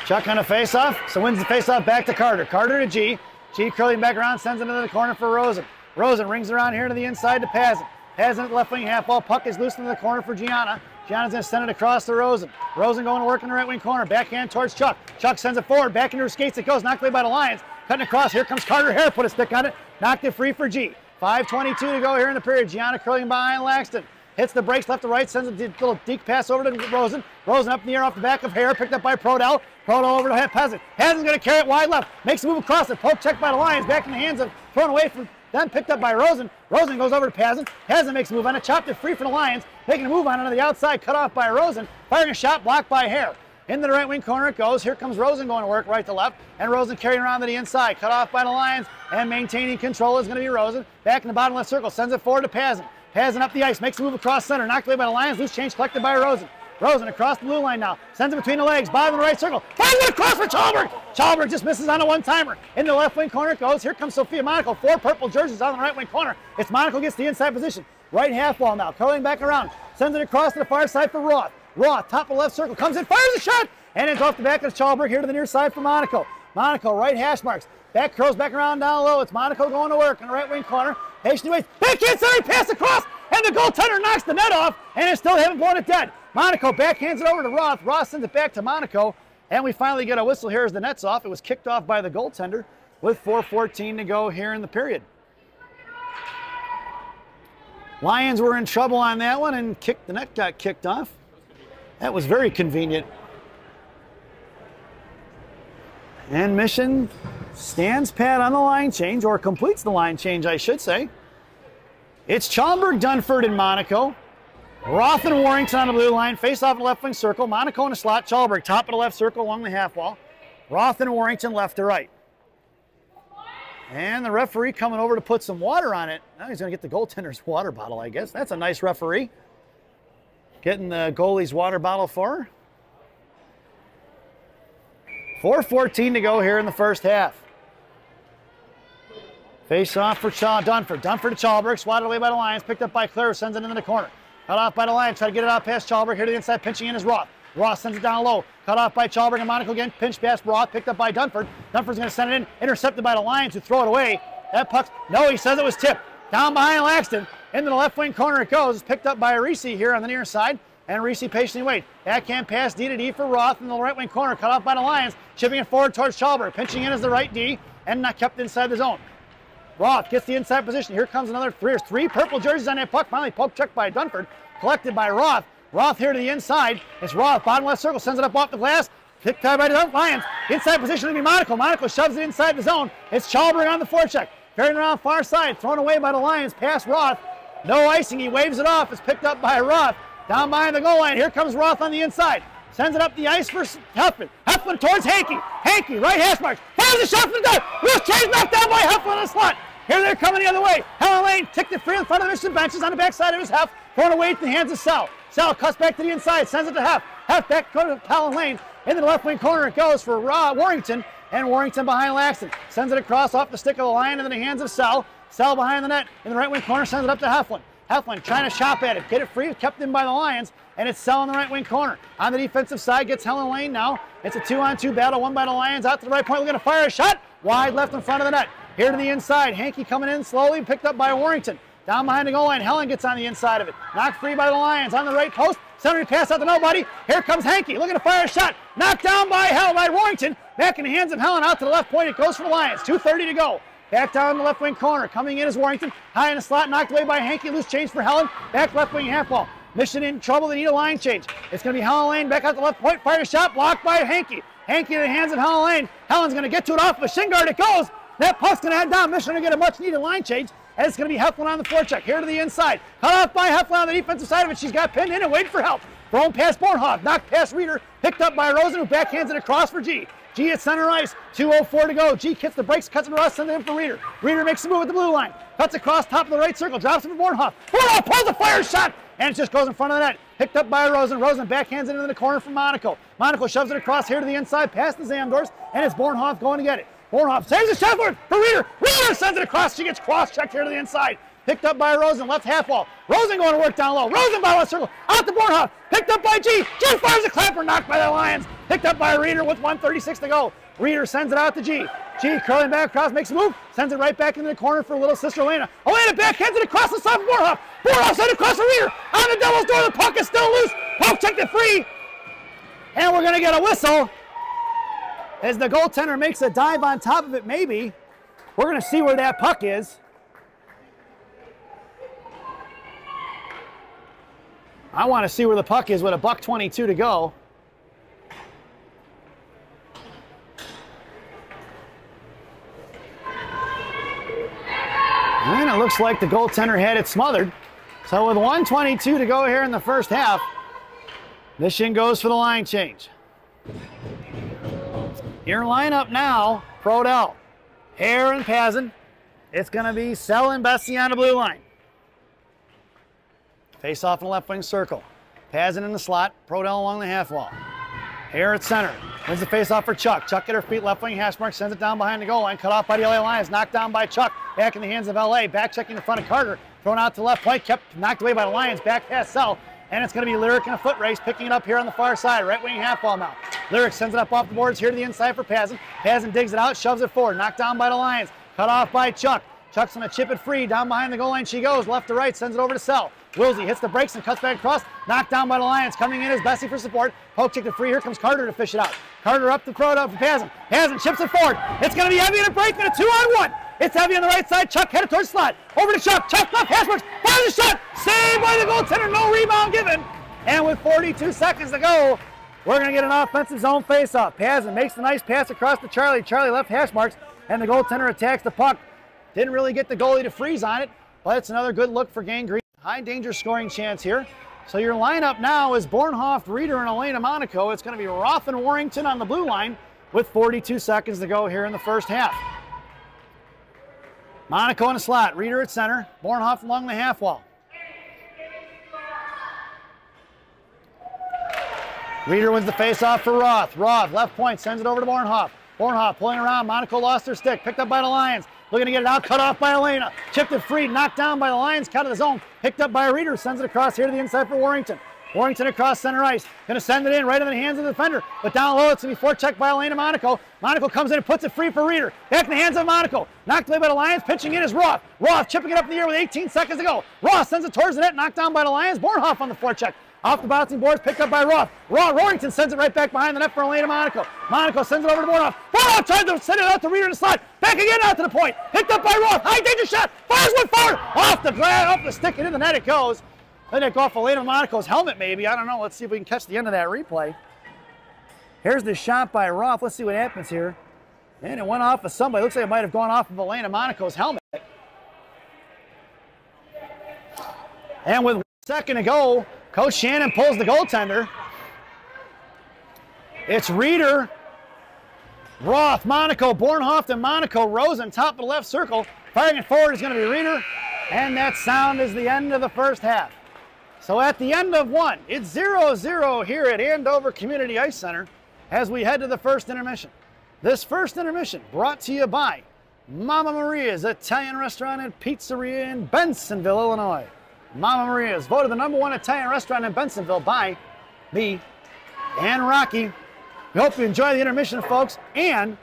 Chuck on a face-off, so wins the face-off back to Carter. Carter to G. G curling back around, sends it into the corner for Rosen. Rosen rings around here to the inside to Pazin. Pazin at the left wing half ball. Puck is loose into the corner for Gianna. Gianna's going to send it across to Rosen. Rosen going to work in the right wing corner. Backhand towards Chuck. Chuck sends it forward. Back into her skates it goes. Knocked away by the Lions. Cutting across. Here comes Carter. Hare put a stick on it. Knocked it free for G. 5:22 to go here in the period. Gianna curling behind Laxton. Hits the brakes left to right. Sends a little deke pass over to Rosen. Rosen up in the air off the back of Hare. Picked up by Prodell. Prodell over to Pazin. Pazin's going to carry it wide left. Makes a move across it. Poke checked by the Lions. Back in the hands of thrown away from then picked up by Rosen. Rosen goes over to Pazin. Pazin makes a move on it. Chopped it free for the Lions. Making a move on it on the outside. Cut off by Rosen. Firing a shot blocked by Hare. Into the right wing corner it goes. Here comes Rosen going to work right to left. And Rosen carrying around to the inside. Cut off by the Lions. And maintaining control is going to be Rosen. Back in the bottom left circle. Sends it forward to Pazin. Pazin up the ice. Makes a move across center. Knocked away by the Lions. Loose change collected by Rosen. Rosen across the blue line now. Sends it between the legs. Bottom of the right circle. Fires it across for Chalberg. Chalberg just misses on a one-timer. Into the left wing corner it goes. Here comes Sophia Monaco. 4 purple jerseys on the right wing corner. It's Monaco gets the inside position. Right half wall now. Curling back around. Sends it across to the far side for Roth. Roth, top of the left circle. Comes in. Fires a shot. And it's off the back of Chalberg here to the near side for Monaco. Monaco right hash marks. Back curls back around down low. It's Monaco going to work in the right wing corner. Patiently waits. Backhand center. Pass across. And the goaltender knocks the net off. And it still haven't blown it dead. Monaco backhands it over to Roth. Roth sends it back to Monaco. And we finally get a whistle here as the net's off. It was kicked off by the goaltender with 4:14 to go here in the period. Lions were in trouble on that one and the net got kicked off. That was very convenient. And Mission stands pat on the line change, or completes the line change, I should say. It's Chalberg, Dunford, and Monaco. Roth and Warrington on the blue line, face off the left wing circle. Monaco in the slot, Chalberg top of the left circle along the half wall. Roth and Warrington left to right. And the referee coming over to put some water on it. Now he's going to get the goaltender's water bottle, I guess. That's a nice referee. Getting the goalie's water bottle for her. 4:14 to go here in the first half. Face off for Dunford. Dunford to Chalberg, swatted away by the Lions, picked up by Clare, sends it into the corner. Cut off by the Lions, try to get it out past Chalberg. Here to the inside, pinching in is Roth. Roth sends it down low. Cut off by Chalberg and Monaco again. Pinch past Roth, picked up by Dunford. Dunford's going to send it in, intercepted by the Lions who throw it away. That puck's, no, he says it was tipped. Down behind Laxton, into the left wing corner it goes. It's picked up by Reese here on the near side. And Reese patiently waits. Backhand pass D to D for Roth in the right wing corner. Cut off by the Lions. Chipping it forward towards Chalberg. Pinching in as the right D and not kept inside the zone. Roth gets the inside position. Here comes another three purple jerseys on that puck. Finally poke checked by Dunford. Collected by Roth. Roth here to the inside. It's Roth. Bottom left circle. Sends it up off the glass. Picked by the Lions. Inside position to be Monaco. Monaco shoves it inside the zone. It's Chalberg on the forecheck. Carrying around far side. Thrown away by the Lions. Past Roth. No icing. He waves it off. It's picked up by Roth. Down behind the goal line. Here comes Roth on the inside. Sends it up the ice for Huffman. Huffman towards Hankey. Hankey, right hash marks. Fires a shot from the door. Loose change knocked down by Huffman in the slot. Here they're coming the other way. Helen Lane ticked it free in front of the Mission benches on the backside of his half. Thrown away to the hands of Sal. Sal cuts back to the inside. Sends it to Huff. Huff back to Helen Lane. Into the left wing corner it goes for Warrington. And Warrington behind Laxton. Sends it across off the stick of the Lion into the hands of Sal. Sal behind the net. In the right wing corner sends it up to Heflin. Heflin trying to shop at it, get it free, kept in by the Lions, and it's Sal on the right wing corner. On the defensive side, gets Helen Lane now. It's a 2-on-2 battle, won by the Lions, out to the right point, looking to fire a shot, wide left in front of the net. Here to the inside, Hankey coming in slowly, picked up by Warrington. Down behind the goal line, Helen gets on the inside of it. Knocked free by the Lions, on the right post, centering pass out to nobody. Here comes Hankey, looking to fire a shot, knocked down by Warrington. Back in the hands of Helen, out to the left point, it goes for the Lions, 2:30 to go. Back down the left wing corner. Coming in is Warrington. High in the slot. Knocked away by Hankey. Loose change for Helen. Back left wing half wall. Mission in trouble. They need a line change. It's going to be Helen Lane back out the left point. Fired a shot. Blocked by Hankey. Hankey in the hands of Helen Lane. Helen's going to get to it off the shin guard. It goes. That puck's going to head down. Mission to get a much needed line change. And it's going to be Heflin on the forecheck. Here to the inside. Cut off by Heflin on the defensive side of it. She's got pinned in and waiting for help. Thrown past Bornhoff, knocked past Reeder, picked up by Rosen, who backhands it across for G. G at center ice, 2:04 to go. G hits the brakes, cuts it across, sends it in for Reeder. Reeder makes the move at the blue line, cuts across top of the right circle, drops it for Bornhoff. Bornhoff pulls a fire shot, and it just goes in front of the net. Picked up by Rosen. Rosen backhands it into the corner for Monaco. Monaco shoves it across here to the inside, past the Zamdors, and it's Bornhoff going to get it. Bornhoff saves the shot for Reeder. Reeder sends it across. She gets cross-checked here to the inside. Picked up by Rosen, left half wall. Rosen going to work down low. Rosen by left circle, out to Bornhoff. Picked up by G. G fires a clapper, knocked by the Lions. Picked up by Reeder with 1:36 to go. Reeder sends it out to G. G curling back across, makes a move, sends it right back into the corner for little sister Elena. Elena backhands it across the side for Bornhoff. Bornhoff sends it across the Reeder. On the devil's door, the puck is still loose. Poke checked it free. And we're going to get a whistle as the goaltender makes a dive on top of it, maybe. We're going to see where that puck is. I want to see where the puck is with $1:22 to go. And it looks like the goaltender had it smothered. So with 1:22 to go here in the first half, Michigan goes for the line change. Your lineup now, Prodell, Hare and Pazin. It's going to be Sell and Bessie on the blue line. Face off in the left wing circle. Pazin in the slot, Prodell along the half wall. Hare at center. Wins the face off for Chuck. Chuck at her feet, left wing hash mark, sends it down behind the goal line. Cut off by the LA Lions, knocked down by Chuck. Back in the hands of LA, back checking in front of Carter. Thrown out to the left point, kept knocked away by the Lions, back past Sell. And it's going to be Lyric in a foot race, picking it up here on the far side. Right wing half wall now. Lyric sends it up off the boards here to the inside for Pazin. Pazin digs it out, shoves it forward. Knocked down by the Lions. Cut off by Chuck. Chuck's going to chip it free. Down behind the goal line she goes. Left to right, sends it over to Sell. Wilsey hits the brakes and cuts back across. Knocked down by the Lions. Coming in is Bessie for support. Poke checked it free. Here comes Carter to fish it out. Carter up the throw down for Pazin. Pazin chips it forward. It's going to be heavy in a break and a 2-on-1. It's heavy on the right side. Chuck headed towards the slot. Over to Chuck. Chuck left hash marks. Fires the shot. Saved by the goaltender. No rebound given. And with 42 seconds to go, we're going to get an offensive zone faceoff. Pazin makes the nice pass across to Charlie. Charlie left hash marks, and the goaltender attacks the puck. Didn't really get the goalie to freeze on it, but it's another good look for Gangrene. High danger scoring chance here. So your lineup now is Bornhoff, Reeder, and Elena Monaco. It's going to be Roth and Warrington on the blue line with 42 seconds to go here in the first half. Monaco in the slot, Reeder at center, Bornhoff along the half wall. Reeder wins the face-off for Roth. Roth, left point, sends it over to Bornhoff. Bornhoff pulling around. Monaco lost their stick. Picked up by the Lions. Looking to get it out. Cut off by Elena. Chipped it free. Knocked down by the Lions. Cut of the zone. Picked up by Reeder. Sends it across here to the inside for Warrington. Warrington across center ice. Going to send it in right in the hands of the defender. But down low, it's going to be forechecked by Elena Monaco. Monaco comes in and puts it free for Reeder. Back in the hands of Monaco. Knocked away by the Lions. Pitching in is Roth. Roth chipping it up in the air with 18 seconds to go. Roth sends it towards the net. Knocked down by the Lions. Bornhoff on the forecheck. Off the bouncing boards, picked up by Roth. Warrington sends it right back behind the net for Elena Monaco. Monaco sends it over to Bornhoff. Bornhoff tries to send it out to Reeder in the slot. Back again out to the point. Picked up by Roth. High danger shot. Fires one forward. Off the glass, off the stick, and in the net it goes. Then it go off Elena Monaco's helmet maybe. I don't know. Let's see if we can catch the end of that replay. Here's the shot by Roth. Let's see what happens here. And it went off of somebody. Looks like it might have gone off of Elena Monaco's helmet. And with 1 second to go, Coach Shannon pulls the goaltender. It's Reeder, Roth, Monaco, Bornhoff, and Monaco. Rosen, top of the left circle. Firing it forward is going to be Reeder. And that sound is the end of the first half. So at the end of one, it's 0-0 here at Andover Community Ice Center as we head to the first intermission. This first intermission brought to you by Mama Maria's Italian Restaurant and Pizzeria in Bensonville, Illinois. Mama Maria's voted the #1 Italian restaurant in Bensonville by me and Rocky. We hope you enjoy the intermission, folks. And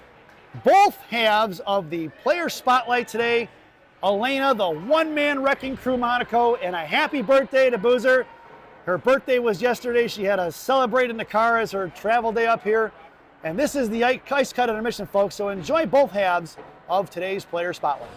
both halves of the player spotlight today, Elena, the one-man wrecking crew Monaco, and a happy birthday to Boozer. Her birthday was yesterday. She had to celebrate in the car as her travel day up here. And this is the Ice Cut intermission, folks. So enjoy both halves of today's player spotlight.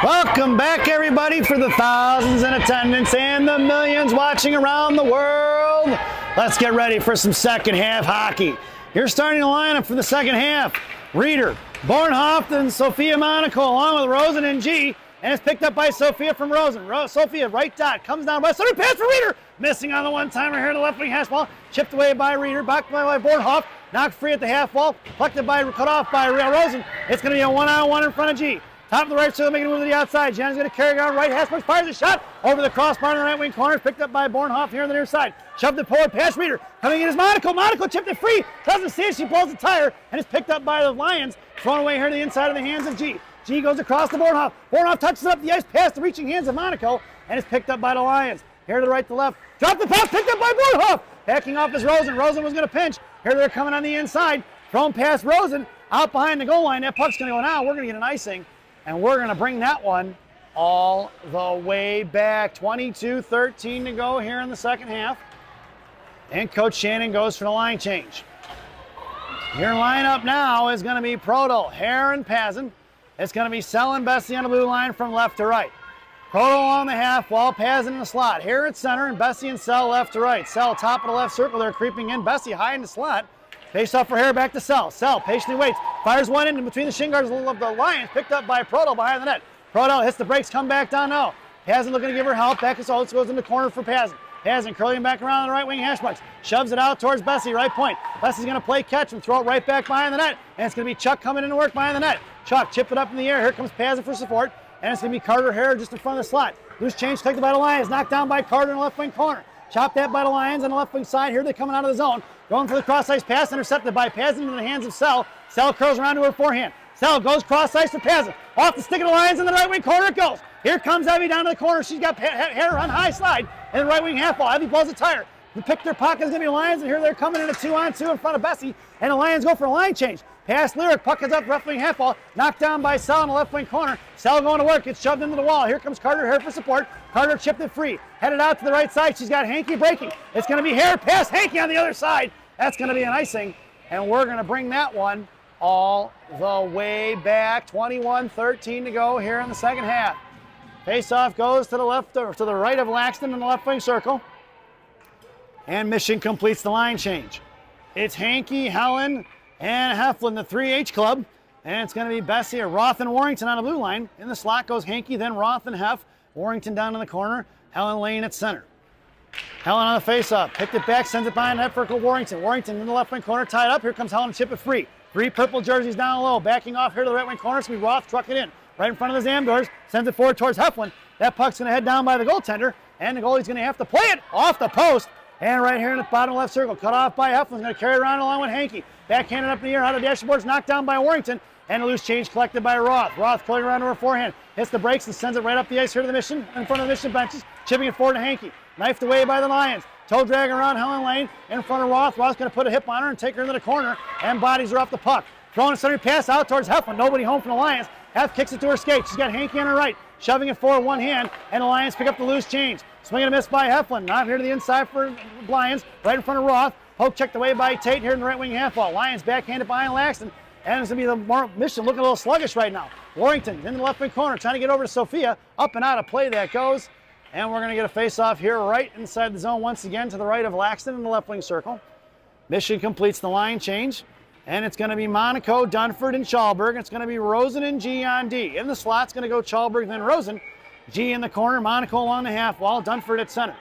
Welcome back, everybody, for the thousands in attendance and the millions watching around the world. Let's get ready for some second half hockey. Your starting lineup for the second half: Reeder, Bornhoff, and Sophia Monaco, along with Rosen and G. And it's picked up by Sophia from Rosen. Sophia, right dot, comes down by center, pass for Reeder. Missing on the one-timer here in the left wing hash ball. Chipped away by Reeder, back by Bornhoff. Knocked free at the half wall. Cut off by Rosen. It's going to be a one-on-one in front of G. Top of the right, so making a move to the outside. Jen's going to carry it on right. Hash fires a shot over the crossbar in the right wing corner. Picked up by Bornhoff here on the near side. Shoved it forward, past Reeder. Coming in is Monaco. Monaco chipped it free. Doesn't see it. She blows the tire and is picked up by the Lions. Thrown away here to the inside of the hands of G. G goes across to Bornhoff. Bornhoff touches up the ice past the reaching hands of Monaco and is picked up by the Lions. Here to the right to left. Drop the puck, picked up by Bornhoff. Backing off is Rosen. Rosen was going to pinch. Here they're coming on the inside. Thrown past Rosen. Out behind the goal line. That puck's going to go now. We're going to get an icing. And we're going to bring that one all the way back. 22-13 to go here in the second half. And Coach Shannon goes for the line change. Your lineup now is going to be Proto, Hare, and Pazin. It's going to be Sell and Bessie on the blue line from left to right. Proto along the half wall, Pazin in the slot. Hare at center, and Bessie and Sell left to right. Sell top of the left circle. They're creeping in. Bessie high in the slot. Face off for Hare, back to Sell. Sell patiently waits. Fires one in between the shin guards of the Lions. Picked up by Proto behind the net. Proto hits the brakes, come back down now. Pazin looking to give her help. Back to Sell. Goes in the corner for Pazin. Pazin curling back around the right wing hash marks. Shoves it out towards Bessie, right point. Bessie's going to play catch and throw it right back behind the net. And it's going to be Chuck coming in to work behind the net. Chuck chipped it up in the air. Here comes Pazin for support. And it's going to be Carter Hare just in front of the slot. Loose change collected by the Lions. Knocked down by Carter in the left wing corner. Chopped that by the Lions on the left wing side. Here they're coming out of the zone. Going for the cross ice pass, intercepted by Pazin into the hands of Sell. Sell curls around to her forehand. Sell goes cross ice to Pazin. Off the stick of the Lions in the right wing corner it goes. Here comes Evie down to the corner. She's got Hare on high slide in the right wing half ball. Evie blows a tire. The pick their pocket is going to be Lions, and here they're coming in a 2-on-2 in front of Bessie. And the Lions go for a line change. Pass Lyric, puck is up left wing half ball. Knocked down by Sell in the left wing corner. Sell going to work. Gets shoved into the wall. Here comes Carter Hare for support. Carter chipped it free. Headed out to the right side. She's got Hankey breaking. It's going to be Hare past Hankey on the other side. That's going to be an icing, and we're going to bring that one all the way back. 21-13 to go here in the second half. Face-off goes to the left or to the right of Laxton in the left wing circle, and Mission completes the line change. It's Hankey, Helen, and Heflin, the 3H club, and it's going to be Bessie, Roth, and Warrington on the blue line. In the slot goes Hankey, then Roth and Hef. Warrington down in the corner. Helen Lane at center. Helen on the face-off, picked it back, sends it behind net for Warrington. Warrington in the left wing corner, tied up. Here comes Helen to chip it free. 3 purple jerseys down low, backing off here to the right wing corner. It's going to be Roth, truck it in. Right in front of the Zamdors, sends it forward towards Heflin. That puck's going to head down by the goaltender, and the goalie's going to have to play it off the post. And right here in the bottom left circle, cut off by Heflin's going to carry it around along with Hankey. Backhanded up in the air, out of the dashboards, knocked down by Warrington. And a loose change collected by Roth. Roth curling around to her forehand. Hits the brakes and sends it right up the ice here to the Mission, in front of the Mission benches. Chipping it forward to Hankey. Knifed away by the Lions. Toe drag around Helen Lane in front of Roth. Roth's going to put a hip on her and take her into the corner. And bodies her off the puck. Throwing a center pass out towards Heflin. Nobody home from the Lions. Hef kicks it to her skate. She's got Hankey on her right. Shoving it forward one hand. And the Lions pick up the loose change. Swing and a miss by Heflin. Not here to the inside for Lions. Right in front of Roth. Poke checked away by Tate here in the right wing half ball. Lions backhanded behind Laxton. And it's going to be the Mission looking a little sluggish right now. Warrington in the left wing corner trying to get over to Sophia. Up and out of play that goes. And we're going to get a face-off here right inside the zone once again to the right of Laxton in the left wing circle. Mission completes the line change. And it's going to be Monaco, Dunford, and Chalberg. It's going to be Rosen and G on D. In the slot's going to go Chalberg, then Rosen. G in the corner, Monaco along the half wall, Dunford at center.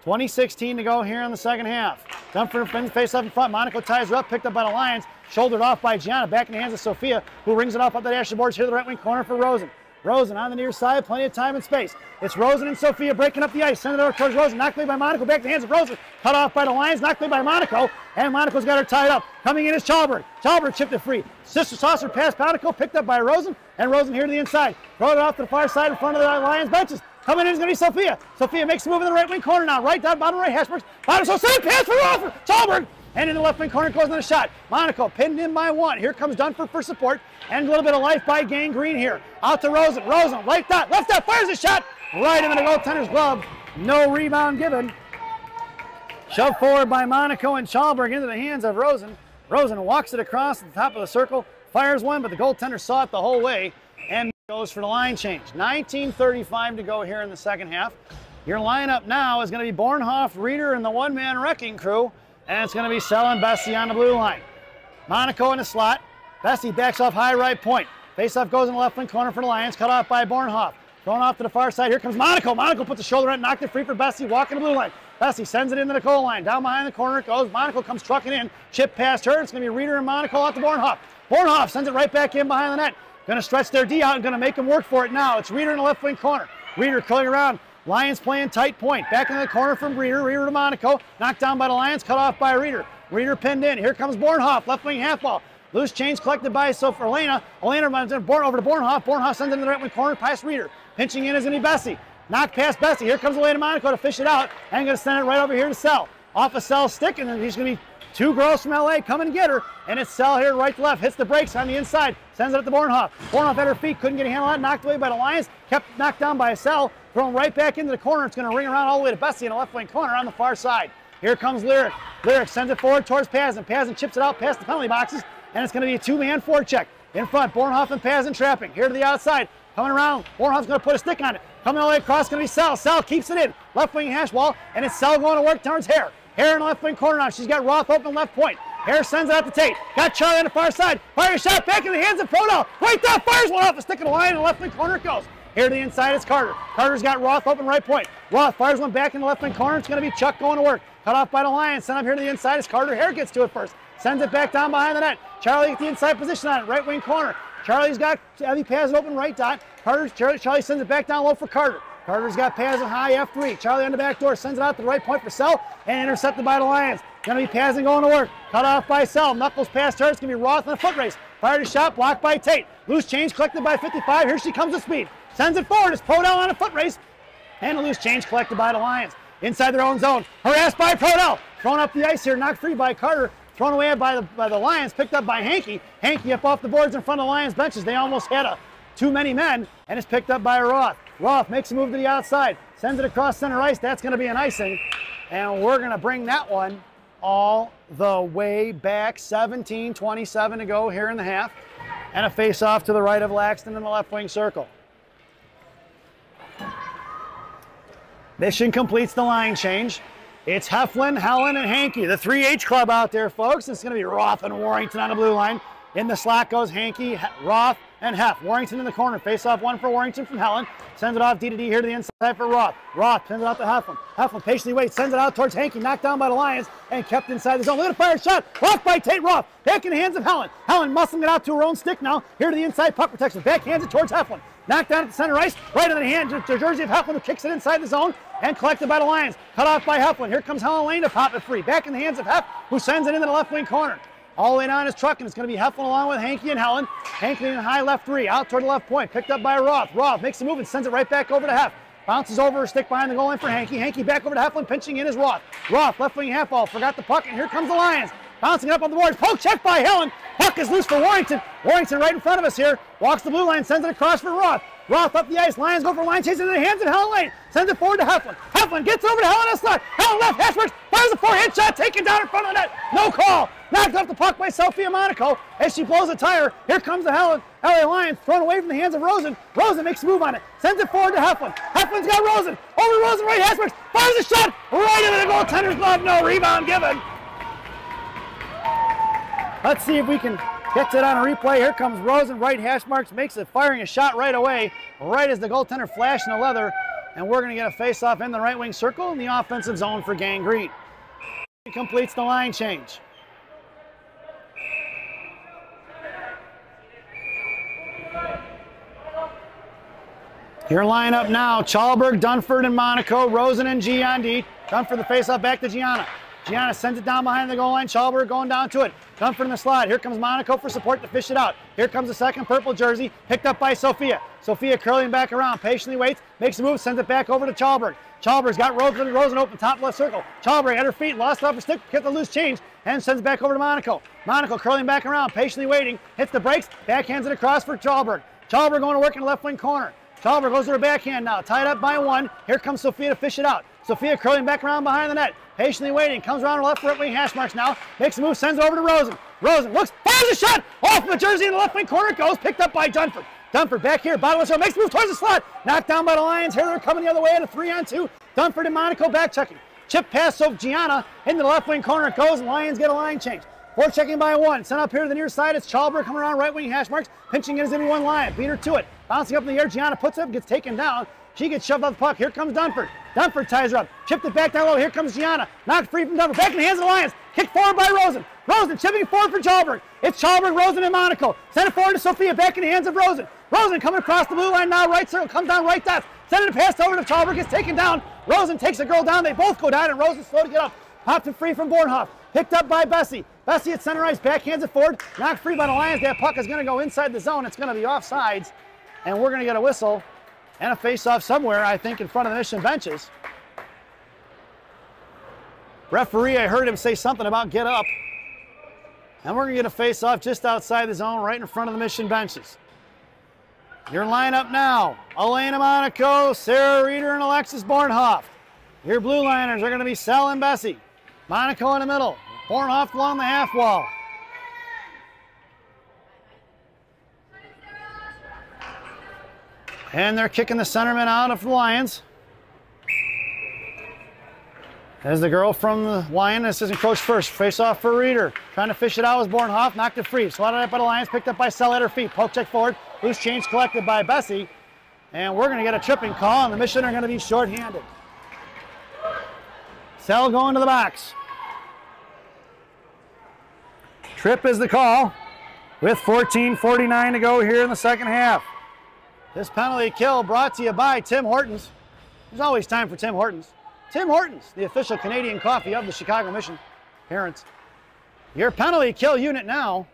20-16 to go here in the second half. Dunford face up in front. Monaco ties her up, picked up by the Lions. Shouldered off by Gianna, back in the hands of Sophia, who rings it off up the dashboards here to the right wing corner for Rosen. Rosen on the near side, plenty of time and space. It's Rosen and Sophia breaking up the ice. Send it over towards Rosen, knocked away by Monaco, back in the hands of Rosen. Cut off by the Lions, knocked away by Monaco, and Monaco's got her tied up. Coming in is Chalberg. Chalberg chipped it free. Sister saucer past Monaco, picked up by Rosen, and Rosen here to the inside. Throw it off to the far side in front of the Lions benches. Coming in is going to be Sophia. Sophia makes a move in the right wing corner now. Right down, bottom right, Hashmarks. Bottom, so send pass for Roth. Chalberg. And in the left wing corner goes on a shot. Monaco pinned in by one. Here comes Dunford for support. And a little bit of life by Gangrene here. Out to Rosen. Rosen, right dot, left dot, fires a shot. Right into the goaltender's glove. No rebound given. Shoved forward by Monaco and Chalberg into the hands of Rosen. Rosen walks it across the top of the circle. Fires one, but the goaltender saw it the whole way. And goes for the line change. 19:35 to go here in the second half. Your lineup now is going to be Bornhoff, Reeder, and the one-man wrecking crew, and it's going to be Sell and Bessie on the blue line. Monaco in the slot. Bessie backs off high right point. Faceoff goes in the left wing corner for the Lions, cut off by Bornhoff. Thrown off to the far side. Here comes Monaco. Monaco puts the shoulder in, knocked it free for Bessie, walking the blue line. Bessie sends it into the goal line. Down behind the corner it goes. Monaco comes trucking in. Chip past her. It's going to be Reeder and Monaco out to Bornhoff. Bornhoff sends it right back in behind the net. Going to stretch their D out and going to make them work for it now. It's Reeder in the left wing corner. Reeder curling around. Lions playing tight point. Back into the corner from Reeder. Reeder to Monaco. Knocked down by the Lions. Cut off by Reeder. Reeder pinned in. Here comes Bornhoff. Left wing half ball. Loose change collected by Elena. Elena runs over to Bornhoff. Bornhoff sends it in the right wing corner past Reeder. Pinching in is going to be Bessie. Knocked past Bessie. Here comes Elena Monaco to fish it out. And going to send it right over here to Sell. Off of Sell's stick, and then he's going to be two girls from LA coming to get her. And it's Sell here right to left. Hits the brakes on the inside. Sends it up to Bornhoff. Bornhoff at her feet. Couldn't get a handle on it. Knocked away by the Lions. Kept knocked down by Sell. Thrown right back into the corner. It's going to ring around all the way to Bessie in the left wing corner on the far side. Here comes Lyric. Lyric sends it forward towards Pazin. Pazin chips it out past the penalty boxes. And it's going to be a two-man forecheck. In front, Bornhoff and Pazin trapping. Here to the outside. Coming around. Bornhoff's going to put a stick on it. Coming all the way across, going to be Sell. Sell keeps it in. Left wing hash wall. And it's Sell going to work towards Hare. Hare in the left wing corner now. She's got Roth open left point. Hare sends it out to Tate. Got Charlie on the far side. Fires a shot back in the hands of Prodell. Right there. Fires one off the stick of the line. In the left wing corner it goes. Here to the inside is Carter. Carter's got Roth open right point. Roth fires one back in the left wing corner. It's going to be Chuck going to work. Cut off by the Lions. Sent up here to the inside is Carter. Hare gets to it first. Sends it back down behind the net. Charlie gets the inside position on it. Right wing corner. Charlie's got Evie Pazin open right dot. Charlie sends it back down low for Carter. Carter's got Pazin high F3. Charlie on the back door sends it out to the right point for Sell and intercepted by the Lions. Going to be Pazin going to work. Cut off by Sell. Knuckles past her. It's going to be Roth in a foot race. Fired a shot. Blocked by Tate. Loose change collected by 55. Here she comes with speed. Sends it forward. It's Prodell on a foot race. And a loose change collected by the Lions. Inside their own zone. Harassed by Prodell. Thrown up the ice here. Knocked free by Carter. Thrown away by the Lions. Picked up by Hankey. Hankey up off the boards in front of the Lions benches. They almost had too many men. And it's picked up by Roth. Roth makes a move to the outside. Sends it across center ice. That's going to be an icing. And we're going to bring that one all the way back. 17:27 to go here in the half. And a face-off to the right of Laxton in the left wing circle. Mission completes the line change. It's Heflin, Helen, and Hankey. The 3H club out there, folks. It's going to be Roth and Warrington on the blue line. In the slot goes Hankey, Roth, and Hef. Warrington in the corner. Face off one for Warrington from Helen. Sends it off D to D here to the inside for Roth. Roth sends it out to Heflin. Heflin patiently waits. Sends it out towards Hankey. Knocked down by the Lions and kept inside the zone. Look at the fire shot. Blocked by Tate Roth. Back in the hands of Helen. Helen muscling it out to her own stick now. Here to the inside puck protection. Back hands it towards Heflin. Knocked down at the center ice. Right in the hand to jersey of Heflin, who kicks it inside the zone and collected by the Lions. Cut off by Heflin. Here comes Helen Lane to pop it free. Back in the hands of Hef, who sends it into the left wing corner. All the way down his truck, and it's going to be Heflin along with Hankey and Helen. Hankey in high left 3, out toward the left point. Picked up by Roth. Roth makes a move and sends it right back over to Hef. Bounces over her stick behind the goal line for Hankey. Hankey back over to Heflin, pinching in is Roth. Roth, left wing half ball, forgot the puck, and here comes the Lions. Bouncing up on the boards. Poke check by Helen. Puck is loose for Warrington. Warrington right in front of us here. Walks the blue line, sends it across for Roth. Roth up the ice. Lions go for line chase into the hands of Helen Lane. Sends it forward to Heflin. Heflin gets over to Helen in the slot. Helen left hash marks. Fires a forehand shot. Taken down in front of the net. No call. Knocked off the puck by Sophia Monaco as she blows a tire. Here comes the LA Lions. Thrown away from the hands of Rosen. Rosen makes a move on it. Sends it forward to Heflin. Heflin's got Rosen. Over to Rosen right hash marks. Fires a shot. Right into the goaltender's glove. No rebound given. Let's see if we can get it on a replay. Here comes Rosen, right hash marks, makes it, firing a shot right away, right as the goaltender flashed in the leather, and we're going to get a face-off in the right wing circle in the offensive zone for Gang Green. He completes the line change. Your lineup now, Chalberg, Dunford, and Monaco, Rosen and G on D. Dunford the face-off back to Gianna. Gianna sends it down behind the goal line. Chalberg going down to it. Dunford in the slot. Here comes Monaco for support to fish it out. Here comes the second purple jersey, picked up by Sophia. Sophia curling back around, patiently waits, makes a move, sends it back over to Chalberg. Chalberg's got Rosen open, top left circle. Chalberg at her feet, lost off her stick, hit the loose change, and sends it back over to Monaco. Monaco curling back around, patiently waiting, hits the brakes, backhands it across for Chalberg. Chalberg going to work in the left wing corner. Chalberg goes to her backhand now, tied up by one. Here comes Sophia to fish it out. Sophia curling back around behind the net, patiently waiting, comes around her left right wing hash marks now, makes a move, sends it over to Rosen. Rosen looks, fires a shot, off the jersey in the left wing corner it goes, picked up by Dunford. Dunford back here, bottom of the zone, makes the move towards the slot. Knocked down by the Lions. Here they're coming the other way in a 3-on-2. Dunford and Monaco back checking. Chip pass of Gianna into the left wing corner. It goes, and Lions get a line change. Forward checking by 1. Sent up here to the near side. It's Chalber coming around right wing hash marks. Pinching in his in one line. Beat her to it. Bouncing up in the air. Gianna puts up, gets taken down. She gets shoved off the puck. Here comes Dunford. Dunford ties her up. Chipped it back down low. Here comes Gianna. Knocked free from Dunford. Back in the hands of the Lions. Kicked forward by Rosen. Rosen chipping forward for Chalberg. It's Chalberg, Rosen, and Monaco. Send it forward to Sophia. Back in the hands of Rosen. Rosen coming across the blue line now. Right circle. Comes down right dot. Send it pass over to Chalberg. Gets taken down. Rosen takes a girl down. They both go down, and Rosen's slow to get up. Popped it free from Bornhoff. Picked up by Bessie. Bessie at center ice. Backhands it forward. Knocked free by the Lions. That puck is going to go inside the zone. It's going to be offsides. And we're going to get a whistle and a face-off somewhere, I think, in front of the Mission benches. Referee, I heard him say something about get up. And we're going to get a face-off just outside the zone, right in front of the Mission benches. Your lineup now: Elena Monaco, Sarah Reeder, and Alexis Bornhoff. Your blue liners are going to be Sel and Bessie. Monaco in the middle. Bornhoff along the half wall. And they're kicking the centerman out of the Lions. As the girl from the Lion, this isn't coach first. Face off for Reeder. Trying to fish it out was Bornhoff. Knocked it free. Swatted up by the Lions. Picked up by Sel at her feet. Poke check forward. Loose change collected by Bessie. And we're going to get a tripping call, and the Mission are going to be shorthanded. Sel going to the box. Trip is the call with 14:49 to go here in the second half. This penalty kill brought to you by Tim Hortons. There's always time for Tim Hortons. Tim Hortons, the official Canadian coffee of the Chicago Mission parents. Your penalty kill unit now.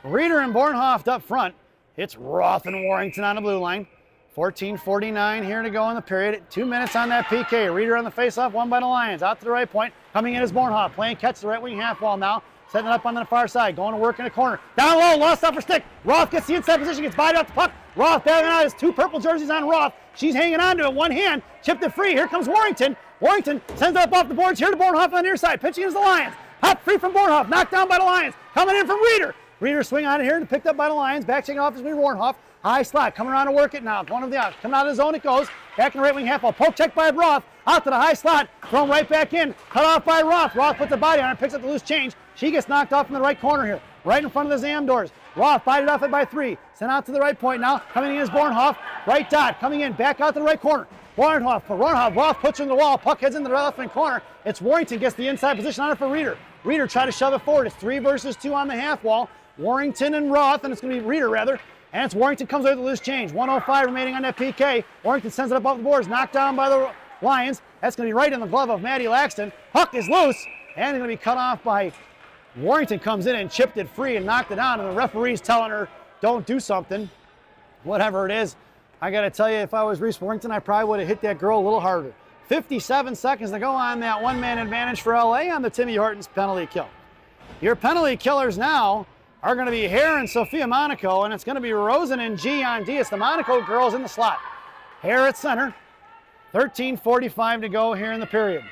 Reeder and Bornhoff up front. It's Roth and Warrington on the blue line. 14:49 here to go in the period. 2 minutes on that PK. Reeder on the faceoff, won by the Lions. Out to the right point. Coming in is Bornhoff. Playing catch the right wing half wall now. Setting it up on the far side. Going to work in the corner. Down low, lost off her stick. Roth gets the inside position, gets bodied off the puck. Roth battling out his 2 purple jerseys on Roth. She's hanging on to it, one hand. Chipped it free. Here comes Warrington. Warrington sends it up off the boards. Here to Bornhoff on the near side. Pitching is the Lions. Hop free from Bornhoff. Knocked down by the Lions. Coming in from Reeder. Reeder swing on it here and picked up by the Lions. Back taking off is Bornhoff. High slot. Coming around to work it now. One of the coming out of the zone it goes. Back in the right wing half wall. Poke check by Roth. Out to the high slot. Thrown right back in. Cut off by Roth. Roth puts the body on it. Picks up the loose change. She gets knocked off in the right corner here. Right in front of the Zam doors. Roth bodied off it by 3. Sent out to the right point now. Coming in is Bornhoff. Right dot. Coming in. Back out to the right corner. Bornhoff. Roth puts her in the wall. Puck heads into the left wing corner. It's Warrington gets the inside position on it for Reeder. Reeder tried to shove it forward. It's 3 versus 2 on the half wall. Warrington and Roth, and it's going to be Reeder rather. And it's Warrington comes over the loose change. 1:05 remaining on that PK. Warrington sends it up off the boards. Knocked down by the Lions. That's going to be right in the glove of Maddie Laxton. Puck is loose. And it's going to be cut off by Warrington. Comes in and chipped it free and knocked it down. And the referee's telling her, don't do something. Whatever it is. I got to tell you, if I was Reese Warrington, I probably would have hit that girl a little harder. 57 seconds to go on that one-man advantage for LA on the Timmy Hortons penalty kill. Your penalty killers now are going to be Hare and Sophia Monaco, and it's going to be Rosen and G on D. It's the Monaco girls in the slot. Hare at center. 13:45 to go here in the period.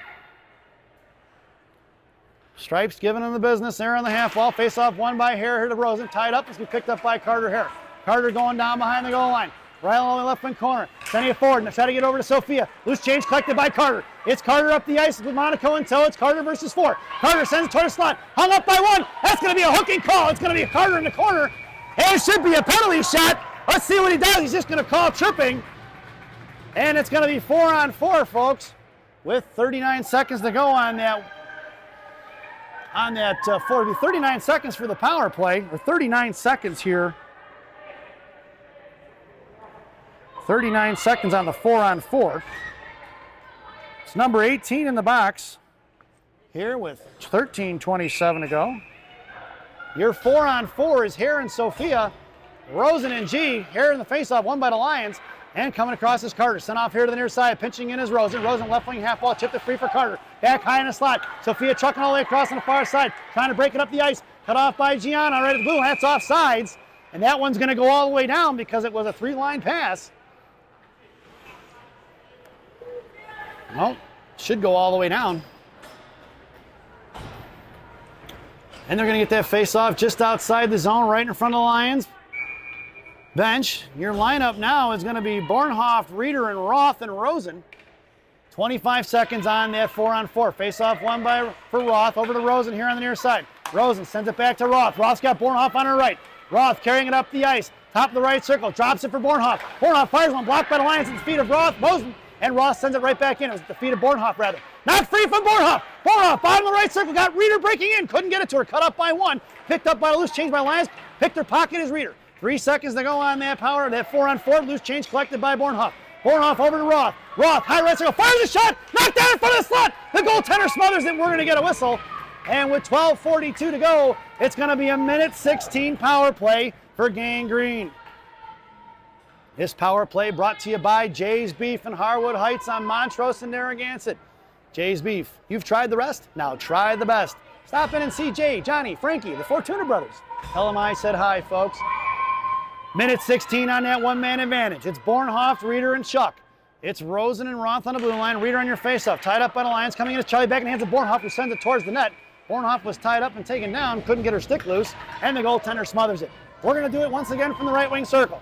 Stripes giving them the business there on the half wall. Face off won by Hare here to Rosen. Tied up as we picked up by Carter Hare. Carter going down behind the goal line. Right along the left wing corner. Sending it forward and try to get over to Sophia. Loose change collected by Carter. It's Carter up the ice with Monaco until it's Carter versus 4. Carter sends it toward the slot. Hung up by 1. That's going to be a hooking call. It's going to be Carter in the corner. And it should be a penalty shot. Let's see what he does. He's just going to call tripping. And it's going to be 4-on-4, folks, with 39 seconds to go on that. It'll be 39 seconds for the power play, or 39 seconds here. 39 seconds on the 4-on-4. It's number 18 in the box here with 13:27 to go. Your 4-on-4 is Hare and Sophia. Rosen and G. Hare in the faceoff, won by the Lions. And coming across is Carter. Sent off here to the near side. Pinching in is Rosen. Rosen left wing half wall. Chipped it free for Carter. Back high in the slot. Sophia trucking all the way across on the far side. Trying to break it up the ice. Cut off by Gianna. Right at the blue. That's off sides. And that one's going to go all the way down because it was a 3-line pass. Well, should go all the way down. And they're going to get that face off just outside the zone, right in front of the Lions. bench. Your lineup now is going to be Bornhoff, Reeder, and Roth and Rosen. 25 seconds on that 4-on-4. Face-off won for Roth. Over to Rosen here on the near side. Rosen sends it back to Roth. Roth's got Bornhoff on her right. Roth carrying it up the ice. Top of the right circle. Drops it for Bornhoff. Bornhoff fires one. Blocked by the Lions at the feet of Rosen. And Roth sends it right back in. It was at the feet of Bornhoff, rather. Not free from Bornhoff. Bornhoff, bottom of the right circle. Got Reeder breaking in. Couldn't get it to her. Cut up by one. Picked up by a loose change by Lions. Picked her pocket is Reeder. 3 seconds to go on that power. That 4-on-4. Loose change collected by Bornhoff. Bornhoff over to Roth. Roth, high right circle. Fires a shot. Knocked down in front of the slot. The goaltender smothers it. We're going to get a whistle. And with 12:42 to go, it's going to be a minute 16 power play for Gang Green. This power play brought to you by Jay's Beef in Harwood Heights on Montrose and Narragansett. Jay's Beef. You've tried the rest? Now try the best. Stop in and see Jay, Johnny, Frankie, the Fortuna brothers. Tell them I said hi, folks. Minute 16 on that one-man advantage. It's Bornhoff, Reeder, and Chuck. It's Rosen and Roth on the blue line. Reeder on your face-off. Tied up by the Lions. Coming in is Charlie back in the hands of Bornhoff, who sends it towards the net. Bornhoff was tied up and taken down. Couldn't get her stick loose, and the goaltender smothers it. We're going to do it once again from the right wing circle.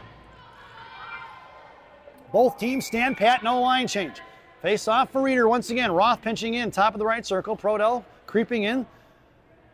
Both teams stand pat, no line change. Face off for Reeder once again. Roth pinching in, top of the right circle. Prodell creeping in,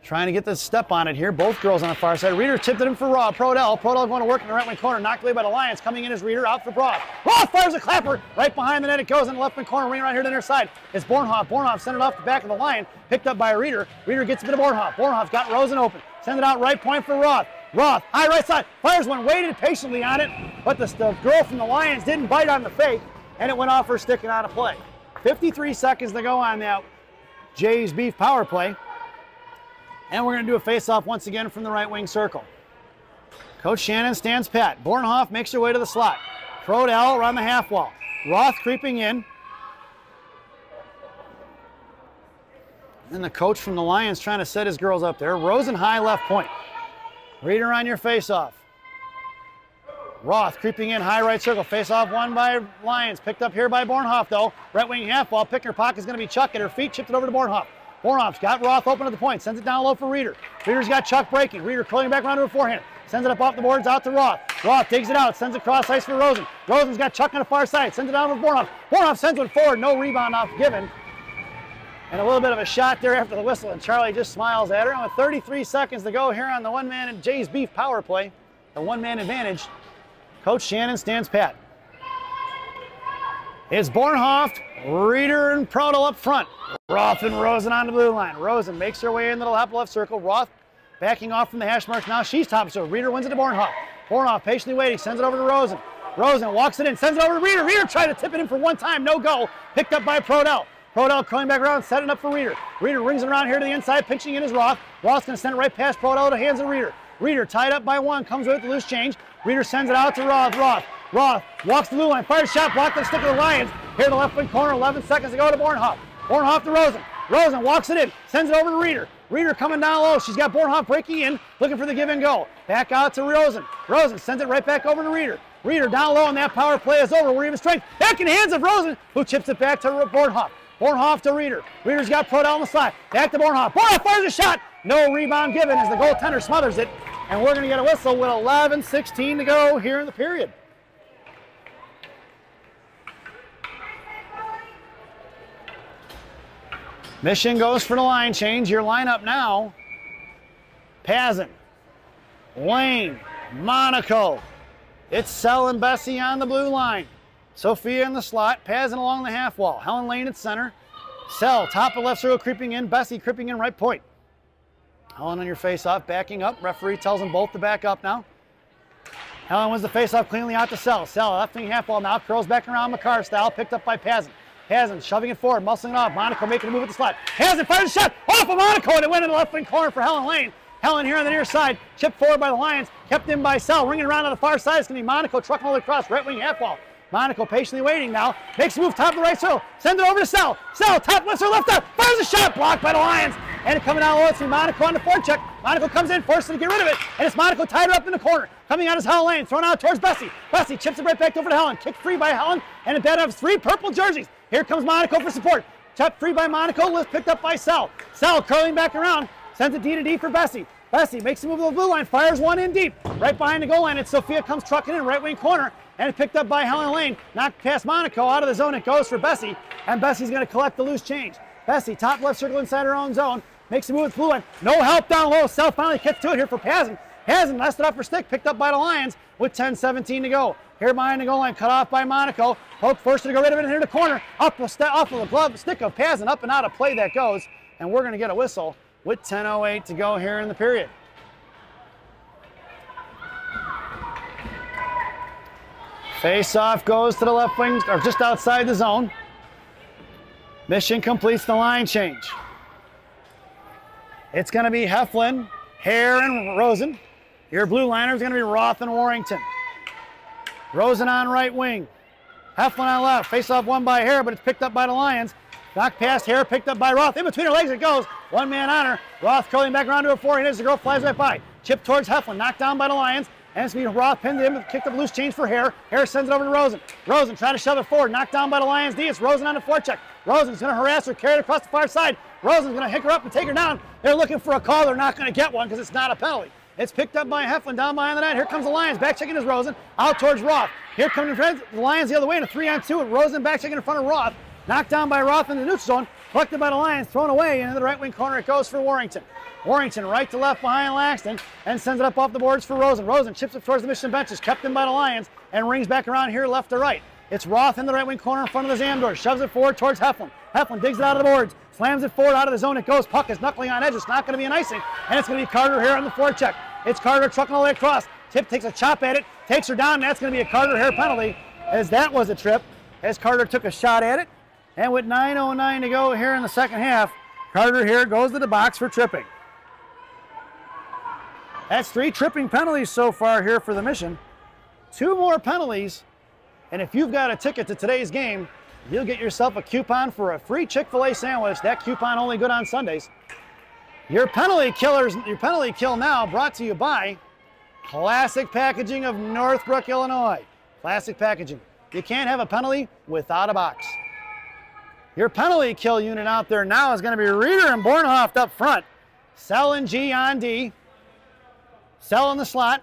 trying to get the step on it here. Both girls on the far side. Reeder tipped it in for Prodell. Prodell going to work in the right wing corner, knocked away by the Lions. Coming in is Reeder, out for Roth. Roth fires a clapper right behind the net. It goes in the left wing corner, ring right here to the near side. It's Bornhoff. Bornhoff sent it off the back of the line, picked up by Reeder. Reeder gets a bit of Bornhoff. Bornhoff's got Rosen open. Send it out right point for Roth. Roth, high right side, fires one, waited patiently on it, but the girl from the Lions didn't bite on the fake, and it went off her stick and out of play. 53 seconds to go on that Jay's Beef power play. And we're going to do a face-off once again from the right wing circle. Coach Shannon stands pat. Bornhoff makes her way to the slot. Prodell around the half wall. Roth creeping in. And the coach from the Lions trying to set his girls up there. Rosen high left point. Reeder on your face-off. Roth creeping in, high right circle. Face-off won by Lions. Picked up here by Bornhoff, though. Right wing half wall. Pick her pocket's going to be Chuck at her feet. Chipped it over to Bornhoff. Bornhoff's got Roth open at the point. Sends it down low for Reeder. Reeder's got Chuck breaking. Reeder curling back around to her forehand. Sends it up off the boards out to Roth. Roth digs it out. Sends it cross ice for Rosen. Rosen's got Chuck on the far side. Sends it down with Bornhoff. Bornhoff sends it forward. No rebound off given. And a little bit of a shot there after the whistle, and Charlie just smiles at her. And with 33 seconds to go here on the one-man and Jay's Beef power play, the one-man advantage, Coach Shannon stands pat. It's Bornhoff, Reeder, and Prodell up front. Roth and Rosen on the blue line. Rosen makes her way into the top left circle. Roth backing off from the hash marks. Now she's top, so Reeder wins it to Bornhoff. Bornhoff patiently waiting, sends it over to Rosen. Rosen walks it in, sends it over to Reeder. Reeder tried to tip it in for one time, no go. Picked up by Prodell. Prodell coming back around, setting up for Reeder. Reeder rings it around here to the inside, pinching in is Roth. Roth's going to send it right past Prodell to the hands of Reeder. Reeder tied up by one, comes with the loose change. Reeder sends it out to Roth. Roth walks the blue line, fires shot, blocked the stick of the Lions. Here to the left wing corner, 11 seconds to go to Bornhoff. Bornhoff to Rosen. Rosen walks it in, sends it over to Reeder. Reeder coming down low. She's got Bornhoff breaking in, looking for the give and go. Back out to Rosen. Rosen sends it right back over to Reeder. Reeder down low, and that power play is over. We're even strength. Back in the hands of Rosen, who chips it back to Bornhoff. Bornhoff to Reeder. Reeder's got Prodell on the side. Back to Bornhoff. Bornhoff fires a shot. No rebound given as the goaltender smothers it. And we're going to get a whistle with 11:16 to go here in the period. Mission goes for the line change. Your lineup now: Pazin, Lane, Monaco. It's Sell and Bessie on the blue line. Sophia in the slot, Pazin along the half wall. Helen Lane at center. Sell, top of left circle creeping in. Bessie creeping in right point. Helen on your face-off, backing up. Referee tells them both to back up now. Helen wins the face-off cleanly out to Sell. Sell, left wing half wall now, curls back around McCarr style, picked up by Pazin. Pazin shoving it forward, muscling it off. Monaco making a move at the slot. Pazin fires a shot off of Monaco, and it went in the left wing corner for Helen Lane. Helen here on the near side, chipped forward by the Lions, kept in by Sell, ringing around on the far side. It's going to be Monaco trucking all the way across, right wing half wall. Monaco patiently waiting now, makes a move top of the right circle, send it over to Sell. Sell, top left circle, left out, fires a shot, blocked by the Lions. And it coming down low, it's Monaco on the forecheck. Monaco comes in, forces to get rid of it, and it's Monaco tied her up in the corner. Coming out is Helen Lane, thrown out towards Bessie. Bessie chips it right back over to Helen, kicked free by Helen, and a bed of 3 purple jerseys. Here comes Monaco for support. Chipped free by Monaco, picked up by Sell. Sell curling back around, sends it D to D for Bessie. Bessie makes a move to the blue line, fires one in deep. Right behind the goal line, it's Sophia comes trucking in, right wing corner, and it's picked up by Helen Lane. Knocked past Monaco, out of the zone it goes for Bessie, and Bessie's going to collect the loose change. Bessie, top left circle inside her own zone, makes a move with blue line. No help down low, Self finally gets to it here for Pazin. Pazin messed it up for stick, picked up by the Lions with 10-17 to go. Here behind the goal line, cut off by Monaco. Poke forced to go rid of it here to the corner. Off of the glove stick of Pazin, up and out of play that goes. And we're going to get a whistle with 10:08 to go here in the period. Face-off goes to the left wing, or just outside the zone. Mission completes the line change. It's going to be Heflin, Hare, and Rosen. Your blue liner is going to be Roth and Warrington. Rosen on right wing. Heflin on left. Face-off won by Hare, but it's picked up by the Lions. Knocked past Hare, picked up by Roth. In between her legs it goes. One man on her. Roth curling back around to a forehand. As the girl flies right by. Chip towards Heflin. Knocked down by the Lions. And it's going to be Roth pinned in, kicked up a loose change for Hare. Hare sends it over to Rosen. Rosen trying to shove it forward. Knocked down by the Lions D. It's Rosen on the forecheck. Rosen's going to harass her, carry it across the far side. Rosen's going to hick her up and take her down. They're looking for a call. They're not going to get one because it's not a penalty. It's picked up by Heflin down behind the net. Here comes the Lions. Back checking is Rosen. Out towards Roth. Here comes the Lions the other way in a 3-on-2 with Rosen back checking in front of Roth. Knocked down by Roth in the neutral zone. Collected by the Lions. Thrown away into the right wing corner. It goes for Warrington. Warrington right to left behind Laxton and sends it up off the boards for Rosen. Rosen chips it towards the Mission benches. Kept in by the Lions and rings back around here left to right. It's Roth in the right wing corner in front of the Zamdor. Shoves it forward towards Heflin. Heflin digs it out of the boards. Slams it forward out of the zone. It goes. Puck is knuckling on edge. It's not going to be an icing. And it's going to be Carter here on the forecheck. It's Carter trucking all the way across. Tip takes a chop at it. Takes her down. And that's going to be a Carter Hare penalty, as that was a trip, as Carter took a shot at it. And with 9:09 to go here in the second half, Carter Hare goes to the box for tripping. That's 3 tripping penalties so far here for the Mission. 2 more penalties, and if you've got a ticket to today's game, you'll get yourself a coupon for a free Chick-fil-A sandwich. That coupon only good on Sundays. Your penalty kill now brought to you by Classic Packaging of Northbrook, Illinois. Classic Packaging. You can't have a penalty without a box. Your penalty kill unit out there now is going to be Reeder and Bornhoft up front. Sell and G on D. Sell in the slot.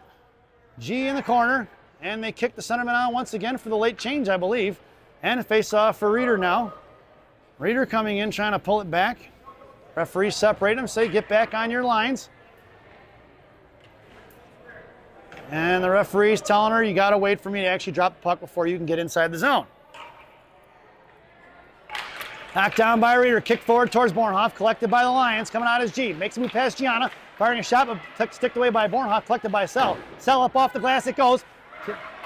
G in the corner. And they kick the centerman on once again for the late change, I believe. And a face-off for Reeder now. Reeder coming in, trying to pull it back. Referees separate them, say get back on your lines. And the referee's telling her you got to wait for me to actually drop the puck before you can get inside the zone. Knocked down by Reeder, kicked forward towards Bornhoft, collected by the Lions, coming out as G. Makes a move past Gianna, firing a shot, but sticked away by Bornhoft, collected by Sell. Sell up off the glass, it goes.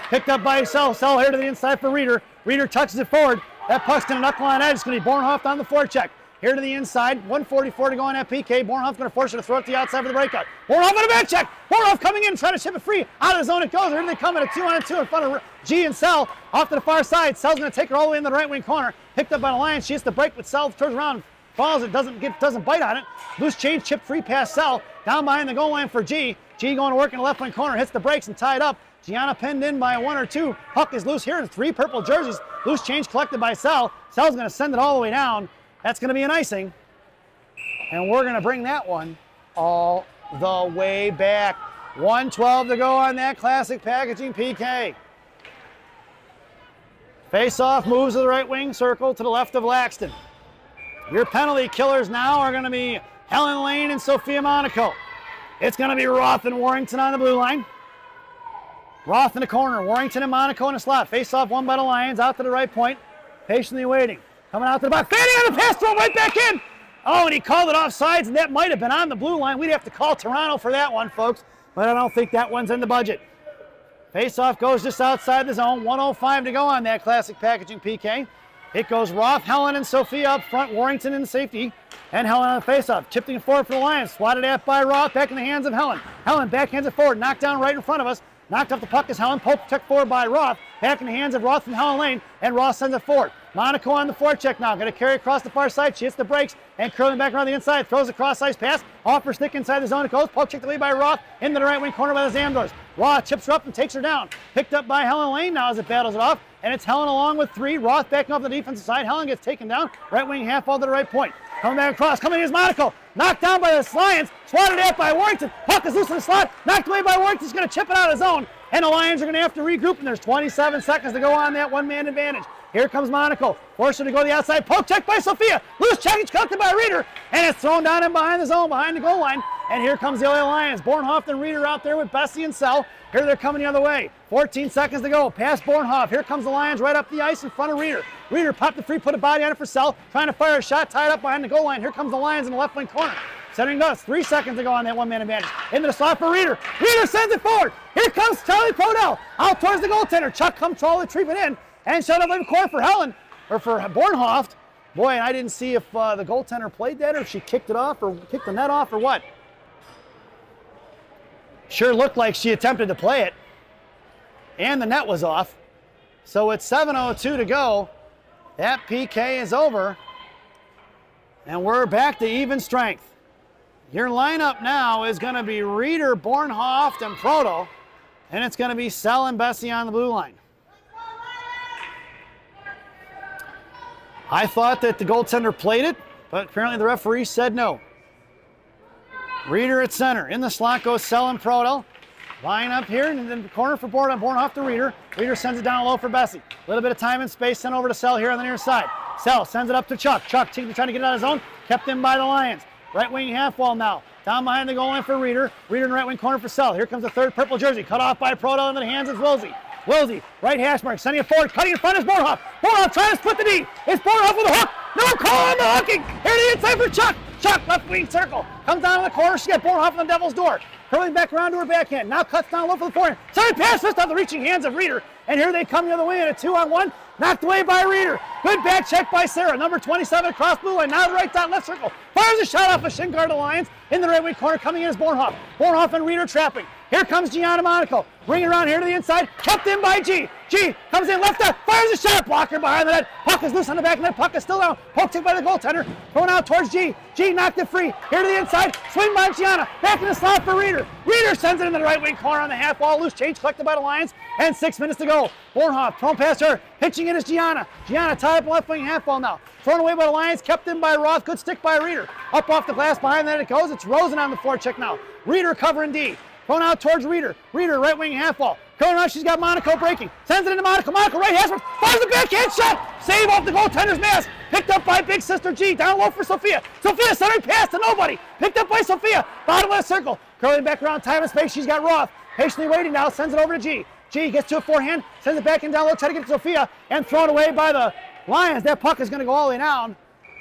Picked up by Sell. Sell here to the inside for Reeder. Reeder touches it forward. That puck's going to knuckle on edge. It's going to be Bornhoft on the forecheck. Here to the inside, 1:44 to go on that PK. Bornhoft's going to force her to throw it to the outside for the breakout. Bornhoft on a back check. Bornhoft coming in, trying to ship it free. Out of the zone it goes. Here they come at a 2-on-2 in front of G and Sell. Off to the far side. Sell's going to take her all the way in the right wing corner. Picked up by the Lions. She hits the break, but Sell turns around, falls. It doesn't bite on it. Loose change, chip free past Sell. Down behind the goal line for G. G going to work in the left wing corner. Hits the brakes and tied up. Gianna pinned in by 1 or 2. Puck is loose here in 3 purple jerseys. Loose change collected by Sell. Sell's going to send it all the way down. That's going to be an icing. And we're going to bring that one all the way back. 1:12 to go on that Classic Packaging PK. Face-off moves to the right wing circle to the left of Laxton. Your penalty killers now are going to be Helen Lane and Sophia Monaco. It's going to be Roth and Warrington on the blue line. Roth in the corner, Warrington and Monaco in the slot. Face-off won by the Lions, out to the right point. Patiently waiting. Coming out to the box. Fanning on the pass, throw right back in. Oh, and he called it offsides, and that might have been on the blue line. We'd have to call Toronto for that one, folks. But I don't think that one's in the budget. Face-off goes just outside the zone. 1:05 to go on that Classic Packaging PK. It goes Roth, Helen, and Sophia up front. Warrington in safety. And Helen on the face-off. Chipping it forward for the Lions. Swatted at by Roth. Back in the hands of Helen. Helen backhands it forward. Knocked down right in front of us. Knocked off the puck as Helen. Pope checked forward by Roth. Back in the hands of Roth from Helen Lane. And Roth sends it forward. Monaco on the forecheck now. Going to carry across the far side. She hits the brakes. And curling back around the inside. Throws a cross-ice pass. Off her stick inside the zone. It goes. Poke checked away by Roth. Into the right wing corner by the Zamdors. Roth chips her up and takes her down. Picked up by Helen Lane now as it battles it off. And it's Helen along with 3. Roth backing off the defensive side. Helen gets taken down. Right wing half ball to the right point. Coming back across. Coming in is Monaco. Knocked down by the Lions. Swatted at by Warrington. Puck is loose in the slot. Knocked away by Warrington. He's going to chip it out of zone. And the Lions are going to have to regroup. And there's 27 seconds to go on that one-man advantage. Here comes Monaco. Forced her to go to the outside. Poke check by Sophia. Loose check. It's collected by Reeder. And it's thrown down in behind the zone, behind the goal line. And here comes the LA Lions. Bornhoff and Reeder out there with Bessie and Sell. Here they're coming the other way. 14 seconds to go. Pass Bornhoff. Here comes the Lions right up the ice in front of Reeder. Reeder popped the free, put a body on it for Sell. Trying to fire a shot, tied up behind the goal line. Here comes the Lions in the left wing corner. Centering to us. 3 seconds to go on that one-man advantage. Into the slot for Reeder. Reeder sends it forward. Here comes Charlie Prodell. Out towards the goaltender. Chuck comes trolley, treatment in. And shut up in the corner for Helen, or for Bornhoff. Boy, I didn't see if the goaltender played that or if she kicked it off or kicked the net off or what. Sure looked like she attempted to play it. And the net was off. So it's 7:02 to go. That PK is over. And we're back to even strength. Your lineup now is going to be Reeder, Bornhoff, and Proto. And it's going to be Sell and Bessie on the blue line. I thought that the goaltender played it, but apparently the referee said no. Reeder at center. In the slot goes Sell and Proto. Line up here, and then the corner for Bornhoff to Reeder. Reeder sends it down low for Bessie. A little bit of time and space sent over to Sell here on the near side. Sell sends it up to Chuck. Chuck trying to get it out of zone. Kept in by the Lions. Right wing half wall now. Down behind the goal line for Reeder. Reeder in the right wing corner for Sell. Here comes the third purple jersey. Cut off by Proto into the hands of Wilsey. Wilsey, right hash mark, sending it forward. Cutting in front is Bornhoff. Bornhoff trying to split the D. It's Bornhoff with a hook. No call on the hooking. Here to the inside for Chuck. Chuck, left wing circle. Comes down to the corner. She got Bornhoff on the Devil's door. Curling back around to her backhand. Now cuts down low for the forehand. Sorry, pass fist off the reaching hands of Reeder. And here they come the other way in a 2-on-1. Knocked away by Reeder. Good back check by Sarah. Number 27 across blue line. Now the right dot left circle. Fires a shot off a shin guard Alliance. In the right wing corner coming in is Bornhoff. Bornhoff and Reeder trapping. Here comes Gianna Monaco. Bringing around here to the inside. Kept in by G. G comes in left out. Fires a shot. Blocker behind the net. Puck is loose on the back of the net. Puck is still down. Poke check by the goaltender. Thrown out towards G. G knocked it free. Here to the inside. Swing by Gianna. Back in the slot for Reeder. Reeder sends it in the right wing corner on the half wall. Loose change collected by the Lions. And 6 minutes to go. Bornhoff thrown past her. Pitching it is Gianna. Gianna tied up left wing half wall now. Thrown away by the Lions. Kept in by Roth. Good stick by Reeder. Up off the glass behind the net it goes. It's Rosen on the forecheck now. Reeder covering D. Thrown out towards Reeder. Reeder, right wing half wall. Going around, she's got Monaco breaking. Sends it into Monaco. Monaco, right hash mark. Fires the backhand shot. Save off the goaltender's mask. Picked up by big sister G. Down low for Sophia. Sophia centering pass to nobody. Picked up by Sophia. Bottom of the circle. Curling back around, time and space. She's got Roth. Patiently waiting now. Sends it over to G. G gets to a forehand. Sends it back in down low. Try to get to Sophia. And thrown away by the Lions. That puck is going to go all the way down.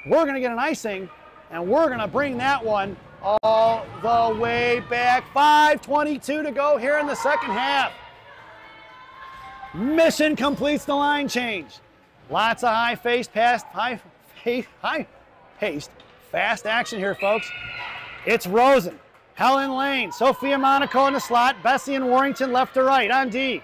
We're going to get an icing. And we're going to bring that one all the way back. 5:22 to go here in the second half. Mission completes the line change. Lots of high-paced, fast action here, folks. It's Rosen, Helen Lane, Sophia Monaco in the slot, Bessie and Warrington left to right on D.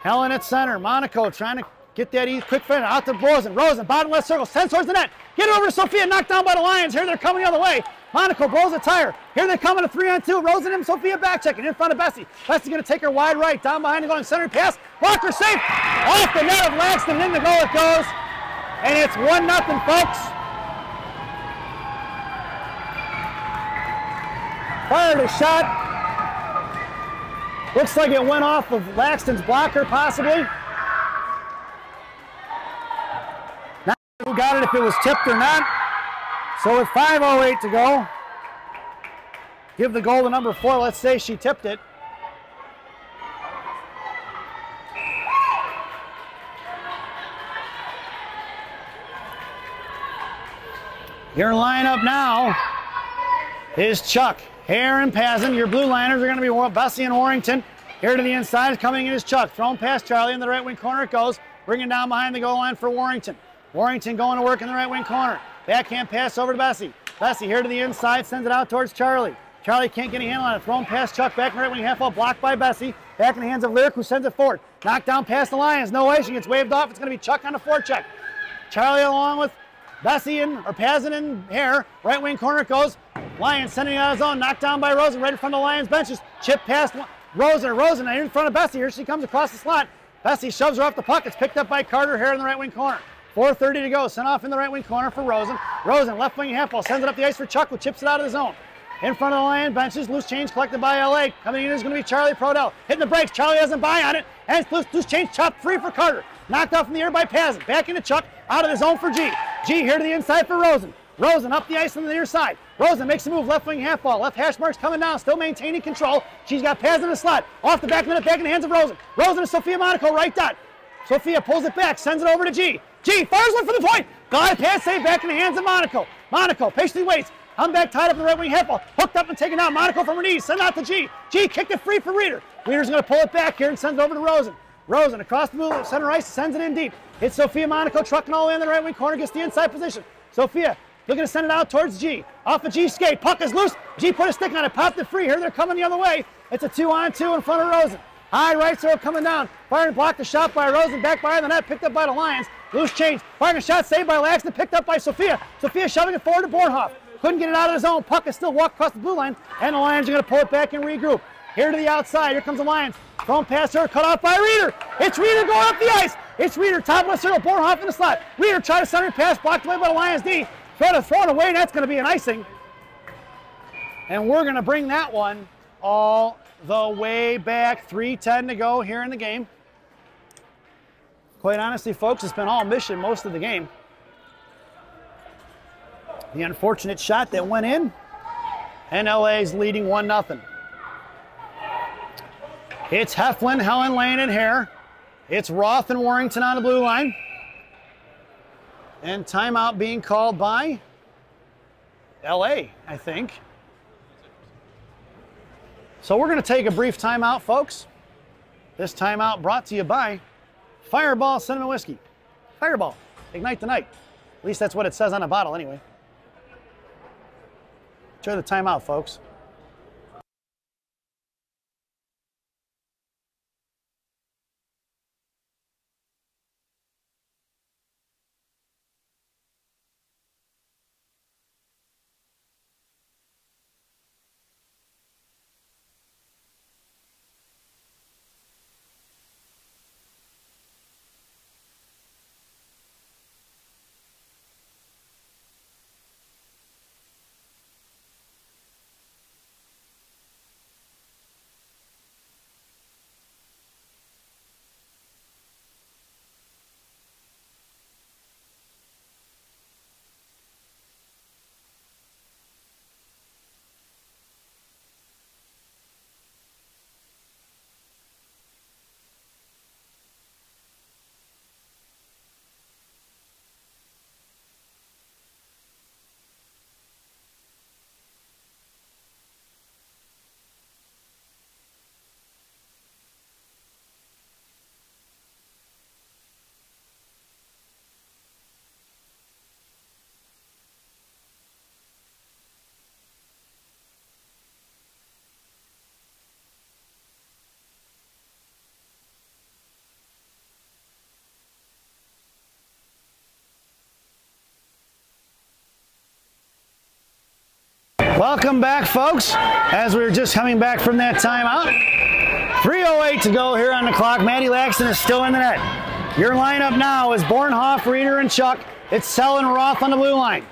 Helen at center, Monaco trying to get that quick finish out to Rosen. Rosen, bottom left circle, sends towards the net. Get it over to Sophia, knocked down by the Lions. Here they're coming the other way. Monaco blows a tire. Here they come in a 3-on-2. Rosen and Sophia back checking in front of Bessie. Bessie's going to take her wide right, down behind the goal, center pass. Blocker safe. Off the net of Langston, in the goal it goes. And it's 1-0, folks. Fired a shot. Looks like it went off of Langston's blocker, possibly. Not sure who got it, if it was tipped or not. So with 5:08 to go, give the goal to number 4. Let's say she tipped it. Your lineup now is Chuck, Hare, and Pazin. Your blue liners are going to be Bessie and Warrington. Here to the inside, coming in is Chuck. Thrown past Charlie in the right wing corner it goes. Bringing down behind the goal line for Warrington. Warrington going to work in the right wing corner. Backhand pass over to Bessie. Bessie here to the inside, sends it out towards Charlie. Charlie can't get a handle on it. Thrown past Chuck, back in the right wing half wall, blocked by Bessie. Back in the hands of Lyric, who sends it forward. Knocked down past the Lions. No way, she gets waved off. It's going to be Chuck on the forecheck. Charlie along with Bessie or Pazin and Hare. Right wing corner it goes. Lions sending it out of zone. Knocked down by Rosen right in front of the Lions benches. Chip past Rosen. Rosen here in front of Bessie. Here she comes across the slot. Bessie shoves her off the puck. It's picked up by Carter Hare in the right wing corner. 4:30 to go. Sent off in the right wing corner for Rosen. Rosen, left wing half ball, sends it up the ice for Chuck, who chips it out of the zone. In front of the Lion benches, loose change collected by LA. Coming in is going to be Charlie Prodell. Hitting the brakes, Charlie doesn't buy on it, and it's loose change chopped free for Carter. Knocked off in the air by Pazin. Back into Chuck, out of the zone for G. G here to the inside for Rosen. Rosen up the ice on the near side. Rosen makes a move, left wing half ball. Left hash marks coming down, still maintaining control. She's got Pazin in the slot. Off the back net, back in the hands of Rosen. Rosen to Sophia Monaco, right dot. Sophia pulls it back, sends it over to G. G fires one for the point. Got a pass save back in the hands of Monaco. Monaco patiently waits. I'm back tied up in the right wing half ball. Hooked up and taken out. Monaco from her knees. Send out to G. G kicked it free for Reeder. Reeder's going to pull it back here and sends it over to Rosen. Rosen across the middle, center ice, sends it in deep. Hits Sophia Monaco, trucking all the way in the right wing corner, gets the inside position. Sophia looking to send it out towards G. Off of G's skate. Puck is loose. G put a stick on it, popped it free. Here they're coming the other way. It's a 2-on-2 in front of Rosen. High right circle coming down. Firing blocked the shot by Rosen. Back by the net. Picked up by the Lions. Loose change. Firing a shot saved by Laxton. Picked up by Sophia. Sophia shoving it forward to Bornhoff. Couldn't get it out of the zone. Puck is still walked across the blue line. And the Lions are going to pull it back and regroup. Here to the outside. Here comes the Lions. Thrown past her. Cut off by Reeder. It's Reeder going up the ice. It's Reeder. Top left circle. Bornhoff in the slot. Reeder tried to center pass. Blocked away by the Lions D. Throw it away. And that's going to be an icing. And we're going to bring that one all the way back. 3:10 to go here in the game. Quite honestly, folks, it's been all mission most of the game. The unfortunate shot that went in, and LA's leading 1-0. It's Heflin, Helen, Lane, and Hare. It's Roth and Warrington on the blue line. And timeout being called by LA, I think. So we're going to take a brief timeout, folks. This timeout brought to you by Fireball Cinnamon Whiskey. Fireball, ignite the night. At least that's what it says on the bottle anyway. Enjoy the timeout, folks. Welcome back, folks. As we were just coming back from that timeout. 3:08 to go here on the clock. Maddie Laxton is still in the net. Your lineup now is Bornhoff, Reeder, and Chuck. It's Sell and Roth on the blue line.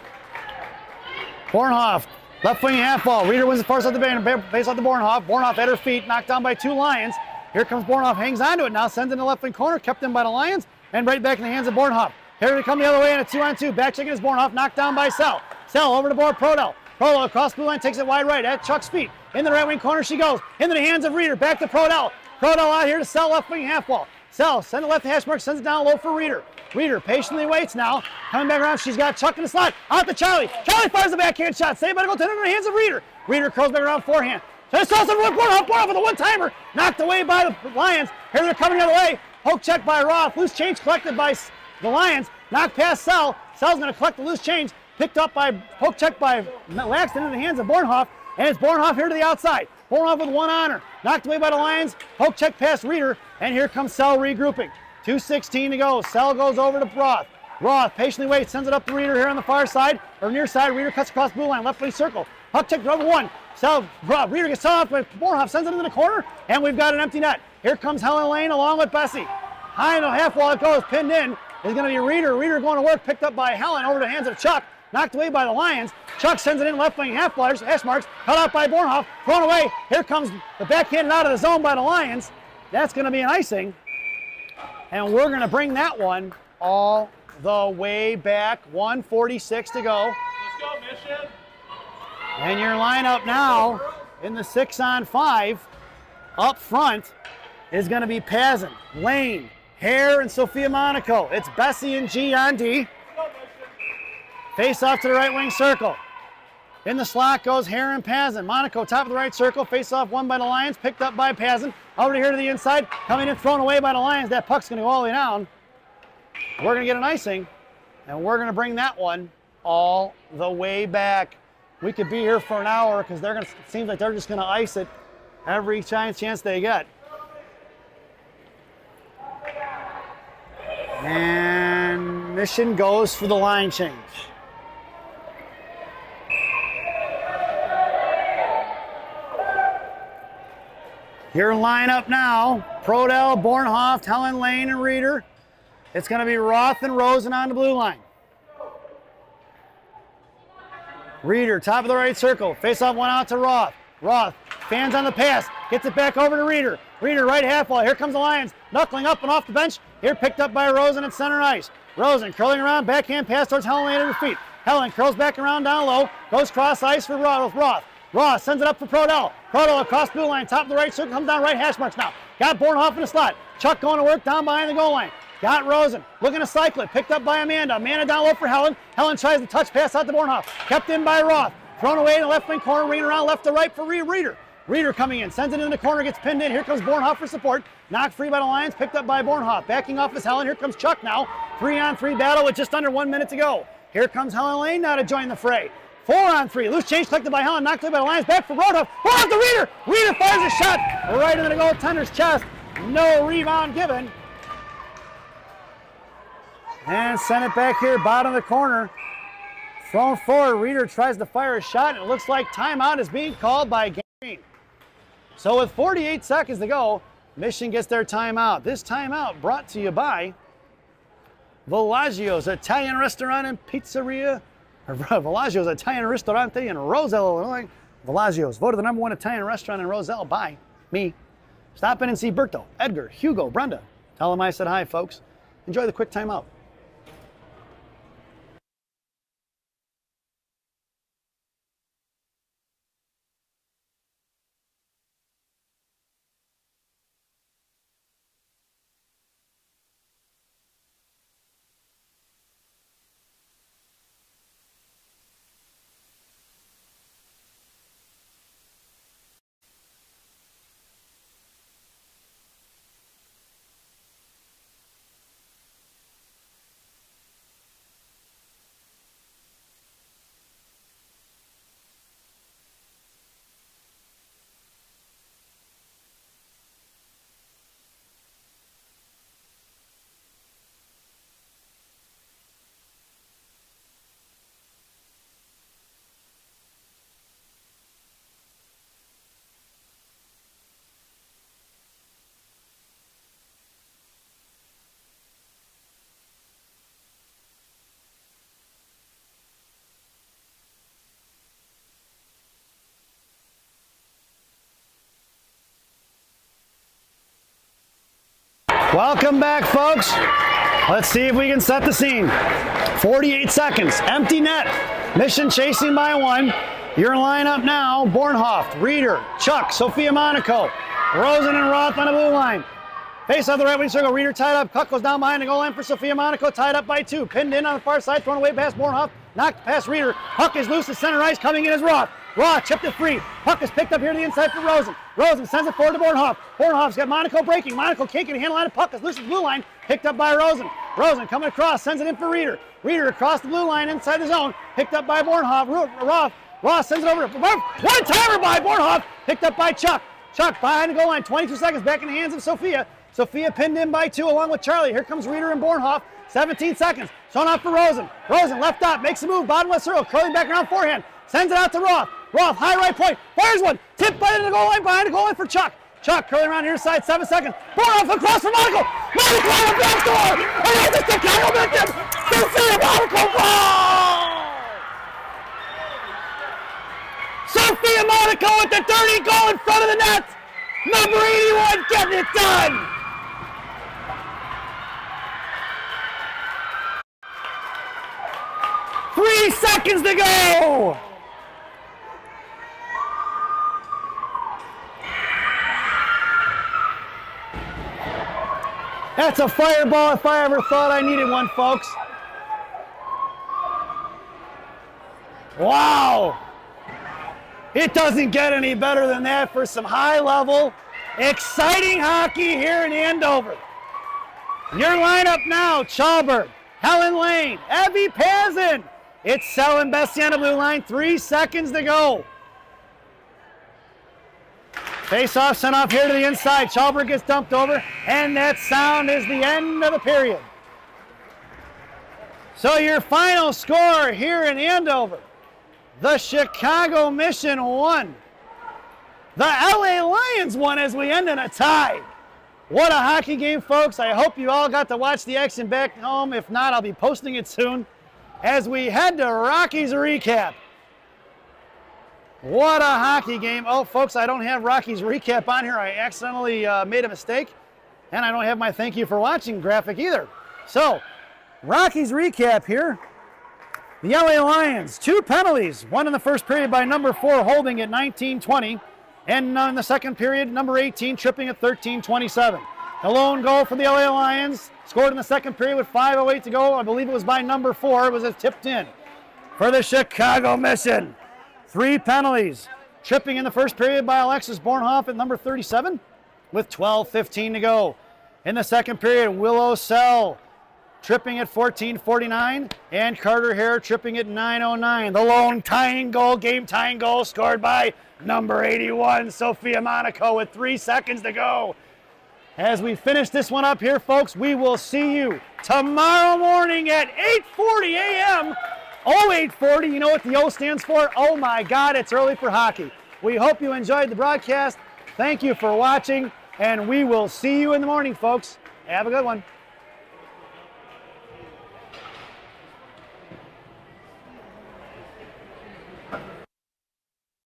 Bornhoff, left wing half ball. Reeder wins the first off the base off the Bornhoff. Bornhoff at her feet, knocked down by two Lions. Here comes Bornhoff, hangs onto it now, sends it in the left wing corner, kept in by the Lions, and right back in the hands of Bornhoff. Here they come the other way in a 2-on-2. Back checking is Bornhoff, knocked down by Sell. Sell over the board, Prodell. Prodell across blue line, takes it wide right at Chuck's feet. In the right wing corner she goes. Into the hands of Reeder. Back to Prodell. Prodell out here to Sell, left wing half ball. Sell, send the left hash mark, sends it down low for Reeder. Reeder patiently waits now. Coming back around, she's got Chuck in the slot. Out to Charlie. Charlie fires the backhand shot. Saved by the goaltender in the hands of Reeder. Reeder curls back around forehand. Just tosses it with Bornhoff with a one-timer. Knocked away by the Lions. Here they're coming the other way. Poke check by Roth. Loose change collected by the Lions. Knocked past Sell. Sell's going to collect the loose change. Picked up by, poke check by Laxton in the hands of Bornhoff, and it's Bornhoff here to the outside. Bornhoff with one honor. Knocked away by the Lions, poke check past Reeder, and here comes Sell regrouping. 2:16 to go. Sell goes over to Roth. Roth patiently waits, sends it up to Reeder here on the far side, or near side. Reeder cuts across blue line, left wing circle. Puck check to number one. Sell, Reeder gets off, but Bornhoff sends it into the corner, and we've got an empty net. Here comes Helen Lane along with Bessie. High in the half wall it goes, pinned in. is going to be Reeder. Reeder going to work, picked up by Helen, over the hands of Chuck, knocked away by the Lions. Chuck sends it in left wing hash marks, cut out by Bornhoff, thrown away. Here comes the backhanded out of the zone by the Lions. That's going to be an icing. And we're going to bring that one all the way back. 1:46 to go. Let's go, Mission. And your lineup now in the 6-on-5 up front is going to be Pazin, Lane, Hare, and Sophia Monaco. It's Bessie and G on D. Face off to the right wing circle. In the slot goes Hare and Pazin. Monaco top of the right circle. Face off won by the Lions. Picked up by Pazin. Over here to the inside. Coming in, thrown away by the Lions. That puck's going to go all the way down. We're going to get an icing. And we're going to bring that one all the way back. We could be here for an hour because they're going to, it seems like they're just going to ice it every chance they get. And Mission goes for the line change. Your lineup now, Prodell, Bornhoff, Helen, Lane, and Reeder. It's going to be Roth and Rosen on the blue line. Reeder, top of the right circle. Face off one out to Roth. Roth, fans on the pass. Gets it back over to Reeder. Reeder, right half wall. Here comes the Lions. Knuckling up and off the bench. Here picked up by Rosen at center ice. Rosen curling around, backhand pass towards Helen Lane at her feet. Helen curls back around down low. Goes cross ice for Roth. Roth sends it up for Prodell. Prodell across blue line, top of the right circle, comes down right hash marks now. Got Bornhoff in the slot. Chuck going to work down behind the goal line. Got Rosen, looking to cycle it, picked up by Amanda. Amanda down low for Helen. Helen tries the touch pass out to Bornhoff. Kept in by Roth. Thrown away in the left wing corner, ringing around left to right for Reeder. Reeder coming in, sends it in the corner, gets pinned in. Here comes Bornhoff for support. Knocked free by the Lions, picked up by Bornhoff. Backing off is Helen. Here comes Chuck now. 3-on-3 battle with just under 1 minute to go. Here comes Helen Lane now to join the fray. 4-on-3, loose change collected by Helen, knocked away by the Lions, back for Bornhoff. Bornhoff to Reeder. Reeder fires a shot right into the goaltender's chest. No rebound given. And send it back here, bottom of the corner. Thrown forward, Reeder tries to fire a shot, and it looks like timeout is being called by Green. So with 48 seconds to go, Mission gets their timeout. This timeout brought to you by Villaggio's Italian Restaurant and Pizzeria. Villaggio's Italian Ristorante in Roselle, Illinois. Villaggio's, voted the #1 Italian restaurant in Roselle by me. Stop in and see Berto, Edgar, Hugo, Brenda. Tell them I said hi, folks. Enjoy the quick timeout. Welcome back, folks. Let's see if we can set the scene. 48 seconds, empty net. Mission chasing by 1. Your lineup now, Bornhoff, Reeder, Chuck, Sophia Monaco, Rosen and Roth on the blue line. Face off the right wing circle, Reeder tied up. Puck goes down behind the goal line for Sophia Monaco, tied up by 2. Pinned in on the far side, thrown away past Bornhoff. Knocked past Reeder. Puck is loose at center ice, coming in as Roth. Roth chipped it free. Puck is picked up here to the inside for Rosen. Rosen sends it forward to Bornhoff. Bornhoff's got Monaco breaking. Monaco can't get a handle on it. Puck is loose at the blue line. Picked up by Rosen. Rosen coming across, sends it in for Reeder. Reeder across the blue line inside the zone. Picked up by Bornhoff. Roth. Roth sends it over to one-timer by Bornhoff. Picked up by Chuck. Chuck behind the goal line. 22 seconds back in the hands of Sophia. Sophia pinned in by 2 along with Charlie. Here comes Reeder and Bornhoff. 17 seconds. Thrown off for Rosen. Rosen left up. Makes a move. Bottom left circle. Curling back around forehand. Sends it out to Roth. Roth, high right point. Fires one. Tipped by the goal line. Behind the goal line for Chuck. Chuck curling around near side, 7 seconds. Ball off across for Monaco. Monaco on the back door. And it's the Chicago Mission. Sophia Monaco ball. Sophia Monaco with the dirty goal in front of the net. Number 81 getting it done. Three seconds to go. That's a fireball if I ever thought I needed one, folks. Wow. It doesn't get any better than that for some high-level, exciting hockey here in Andover. Your lineup now, Chalberg, Helen Lane, Evie Pazin. It's Selin Bessie on the blue line, 3 seconds to go. Face-off sent off here to the inside. Chalberg gets dumped over, and that sound is the end of the period. So your final score here in Andover, the Chicago Mission won. The LA Lions won as we end in a tie. What a hockey game, folks. I hope you all got to watch the action back home. If not, I'll be posting it soon as we head to Rockies recap. What a hockey game. Oh, folks, I don't have Rockies recap on here. I accidentally made a mistake, and I don't have my thank you for watching graphic either. So, Rockies recap here. The LA Lions, 2 penalties. One in the first period by number 4, holding at 19-20. And in the second period, number 18, tripping at 13-27. The lone goal for the LA Lions, scored in the second period with 5:08 to go. I believe it was by number 4. It was tipped in. For the Chicago Mission, 3 penalties. Tripping in the first period by Alexis Bornhoff at number 37 with 12:15 to go. In the second period, Willow Sell tripping at 14:49, and Carter Hare tripping at 9:09. The lone tying goal, game-tying goal, scored by number 81, Sophia Monaco, with 3 seconds to go. As we finish this one up here, folks, we will see you tomorrow morning at 8:40 a.m. 0840, you know what the O stands for? Oh my God, it's early for hockey. We hope you enjoyed the broadcast. Thank you for watching, and we will see you in the morning, folks. Have a good one.